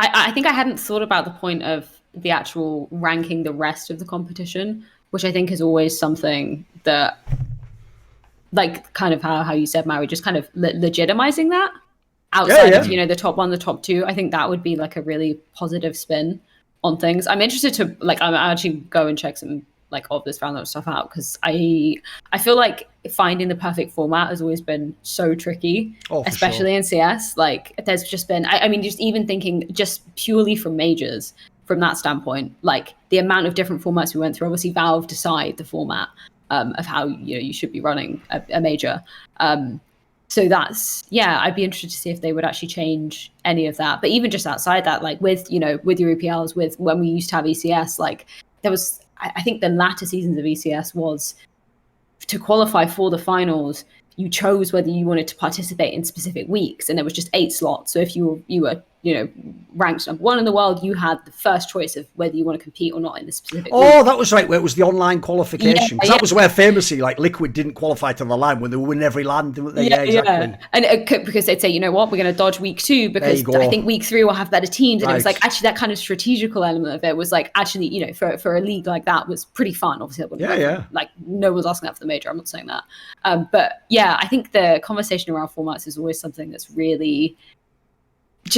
I think I hadn't thought about the point of the actual ranking the rest of the competition, which I think is always something that, like, kind of how you said, Maui, just kind of legitimizing that outside of, the top 1, the top 2. I think that would be like a really positive spin on things. I'm interested to, like, I'm actually go and check some like of this Valorant stuff out, because I feel like finding the perfect format has always been so tricky, especially in CS. Like there's just been, I mean, just even thinking just purely from majors, from that standpoint, like the amount of different formats we went through. Obviously Valve decide the format of how you should be running a major. So that's, I'd be interested to see if they would actually change any of that. But even just outside that, like with your EPLs, with when we used to have ECS, like there was, I think the latter seasons of ECS was to qualify for the finals, you chose whether you wanted to participate in specific weeks, and there was just 8 slots. So if you were ranked number 1 in the world, you had the first choice of whether you want to compete or not in the specific Oh, group. That was right, where it was the online qualification. Because that was where famously, like, Liquid didn't qualify to the line when they were winning every land, didn't they? Yeah, exactly. And because they'd say, you know what, we're going to dodge week 2 because I think week 3 we'll have better teams. And it was like, actually, that kind of strategical element of it was like, actually, for a league like that was pretty fun. Obviously, like, no one's asking that for the major. I'm not saying that. But yeah, I think the conversation around formats is always something that's really...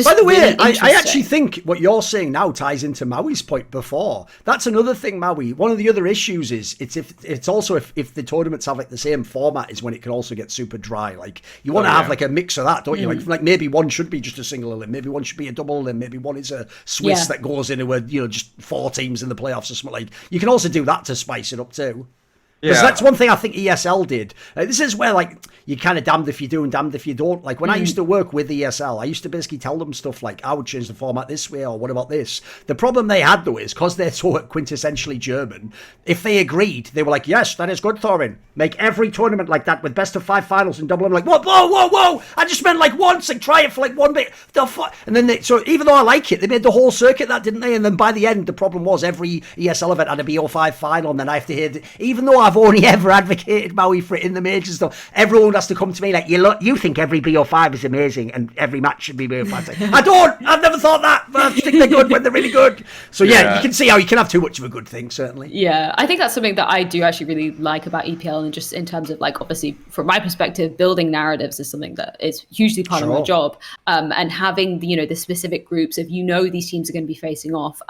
By the way, I actually think what you're saying now ties into Maui's point before. That's another thing, Maui. One of the other issues is it's also if the tournaments have like the same format is when it can also get super dry. Like you want to have like a mix of that, don't you? Like maybe one should be just a single elim, maybe one should be a double elim, maybe one is a Swiss that goes into a just 4 teams in the playoffs or something. Like you can also do that to spice it up too. Because that's one thing I think ESL did. This is where, like, you're kind of damned if you do and damned if you don't. Like, when I used to work with ESL, I used to basically tell them stuff like, I would change the format this way, or what about this? The problem they had, though, is because they're so quintessentially German, if they agreed, they were like, yes, that is good, Thorin. Make every tournament like that with best of 5 finals and double. I'm like, whoa. I just meant like once, like, try it for like one bit. And then, so even though I like it, they made the whole circuit that, didn't they? And then by the end, the problem was every ESL event had a BO5 final, and then I have to hear, even though I've only ever advocated Maui for it in the majors stuff, everyone has to come to me like, you think every BO5 is amazing and every match should be BO5. Like, I don't, I've never thought that, but I think they're good when they're really good. So yeah, you can see how you can have too much of a good thing, certainly. Yeah, I think that's something that I do actually really like about EPL, and just in terms of like, obviously from my perspective, building narratives is something that is hugely part of my job, and having the specific groups of these teams are going to be facing off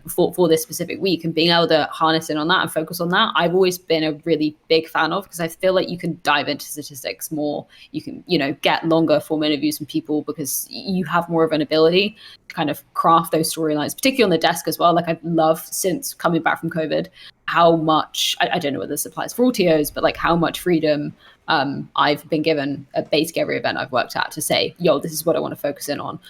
for this specific week, and being able to harness in on that and focus on that, I've always been a really big fan of, because I feel like you can dive into statistics more, you can get longer form interviews from people because you have more of an ability to kind of craft those storylines, particularly on the desk as well. Like I've loved, since coming back from COVID, how much I don't know whether this applies for all TOs, but like how much freedom I've been given at basically every event I've worked at to say, this is what I want to focus in on.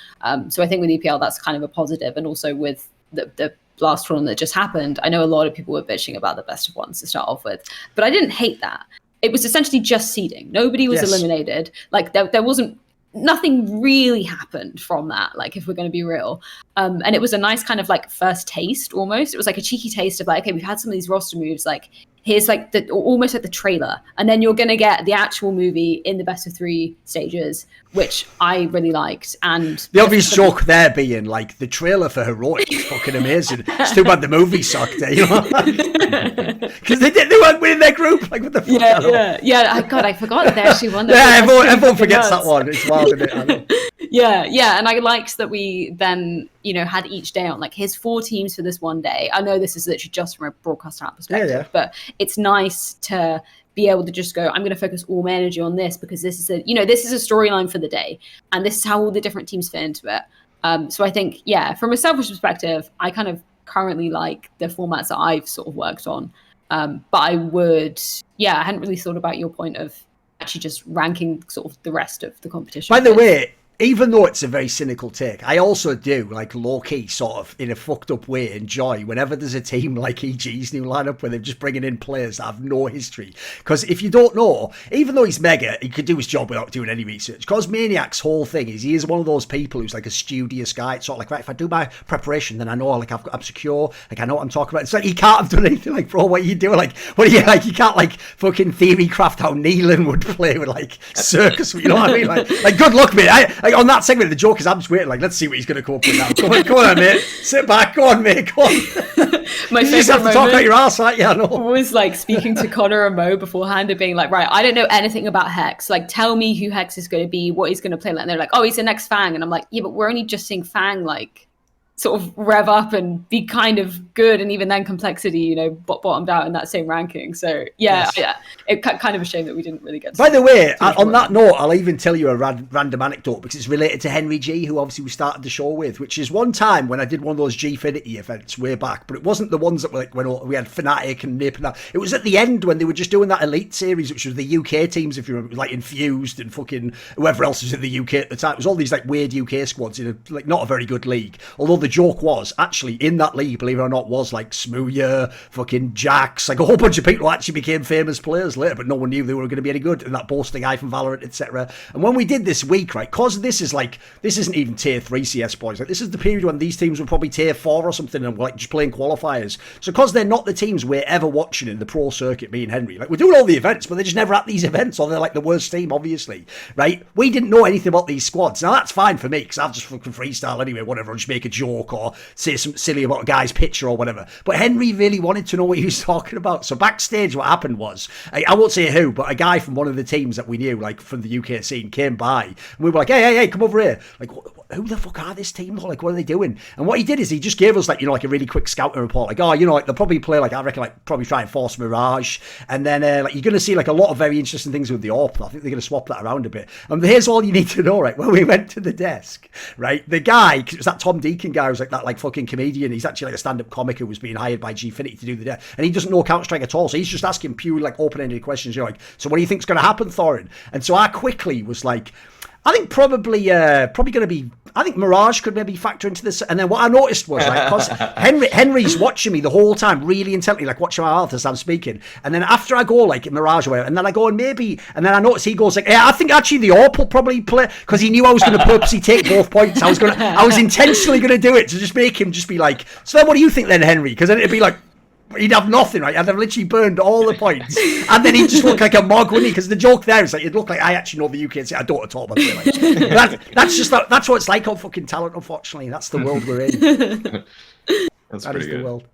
So I think with EPL that's kind of a positive, and also with the last tournament that just happened, I know a lot of people were bitching about the best of ones to start off with, but I didn't hate that. It was essentially just seeding. Nobody was eliminated. Like there wasn't, nothing really happened from that, like if we're going to be real. And it was a nice kind of like first taste almost. It was like a cheeky taste of like, okay, we've had some of these roster moves, like here's like almost like the trailer, and then you're going to get the actual movie in the best of 3 stages, which I really liked. And the obvious joke there being like the trailer for Heroic is fucking amazing. It's too bad the movie sucked, because they weren't winning their group. Like what the fuck? Yeah. God, I forgot that they actually won. Everyone forgets that one. It's wild, isn't it? I know. Yeah, and I liked that we then had each day on like here's 4 teams for this one day. I know this is literally just from a broadcaster perspective, but it's nice to be able to just go, I'm going to focus all my energy on this because this is a storyline for the day, and this is how all the different teams fit into it. So I think, from a selfish perspective, I kind of currently like the formats that I've sort of worked on. But I would, I hadn't really thought about your point of actually just ranking sort of the rest of the competition. By the way, even though it's a very cynical take, I also do, like, low-key, sort of, in a fucked-up way, enjoy whenever there's a team like EG's new lineup where they're just bringing in players that have no history. Because if you don't know, even though he's mega, he could do his job without doing any research. Because Maniac's whole thing is he is one of those people who's, like, a studious guy. It's sort of like, right, if I do my preparation, then I know, like, I'm secure, like, I know what I'm talking about. It's like, he can't have done anything, like, bro, what are you doing? Like, what are you, like, you can't, like, fucking theory craft how Neelan would play with, like, circus, you know what I mean? Like good luck, mate. Like, on that segment, the joke is I'm just waiting, like, let's see what he's going to come up with now. Go on, mate. Sit back. Go on, mate. Go on. My you just have to talk out your ass, right? Yeah, I know. Was, like, speaking to Connor and Mo beforehand and being like, right, I don't know anything about Hex. Like, tell me who Hex is going to be, what he's going to play like. And they're like, oh, he's the next Fang. And I'm like, yeah, but we're only just seeing Fang, like, sort of rev up and be kind of good, and even then complexity, bottomed out in that same ranking. So it kind of a shame that we didn't really get. By the way, on that note, I'll even tell you a random anecdote because it's related to HenryG, who obviously we started the show with, which is one time when I did one of those Gfinity events way back, but it wasn't the ones that were like when we had Fnatic and Nip and that. It was at the end when they were just doing that Elite series, which was the UK teams, if you remember, like Infused and fucking whoever else was in the UK at the time. It was all these like weird UK squads in a, like, not a very good league, although the joke was, actually, in that league, believe it or not, was like Smooya, fucking Jax, like a whole bunch of people who actually became famous players later, but no one knew they were going to be any good, and that boasting guy from Valorant, etc. And when we did this week, right, because this isn't even tier 3 CS boys, like this is the period when these teams were probably tier 4 or something, and like just playing qualifiers. So because they're not the teams we're ever watching in the pro circuit, me and Henry, like we're doing all the events, but they're just never at these events, or they're like the worst team, obviously, right? We didn't know anything about these squads. Now that's fine for me, because I'll just fucking freestyle anyway, whatever, and just make a joke or say something silly about a guy's picture or whatever. But Henry really wanted to know what he was talking about. So backstage, what happened was, I won't say who, but a guy from one of the teams that we knew, like from the UK scene, came by, and we were like, hey, come over here. Like, who the fuck are this team? Like, what are they doing? And what he did is he just gave us like, like a really quick scouting report. Like, like they'll probably play, like, I reckon, like probably try and force Mirage. And then like you're going to see like a lot of very interesting things with the AWP. I think they're going to swap that around a bit. And here's all you need to know, right? When we went to the desk, right? The guy, it was that Tom Deacon guy who was like that like fucking comedian. He's actually like a stand-up comic who was being hired by Gfinity to do the desk. And he doesn't know Counter-Strike at all. So he's just asking purely like open-ended questions. You're like, so what do you think's going to happen, Thorin? And so I quickly was like, I think probably going to be, I think Mirage could maybe factor into this. And then what I noticed was, like, because Henry's watching me the whole time really intently, like watching my mouth as I'm speaking. And then after I go like Mirage away, and then I go and then I notice he goes like, yeah, I think actually the AWP will probably play, because he knew I was going to purposely take both points. I was intentionally going to do it to just make him just be like, so then what do you think then, Henry? Because then it'd be like, he'd have nothing, right? I'd have literally burned all the points, and then he'd just look like a mug, wouldn't he? Because the joke there is like, it'd look like I actually know the UK and say I don't at all. By the way, like, that's what it's like on fucking talent. Unfortunately, that's the world we're in. That's that pretty is good. the world.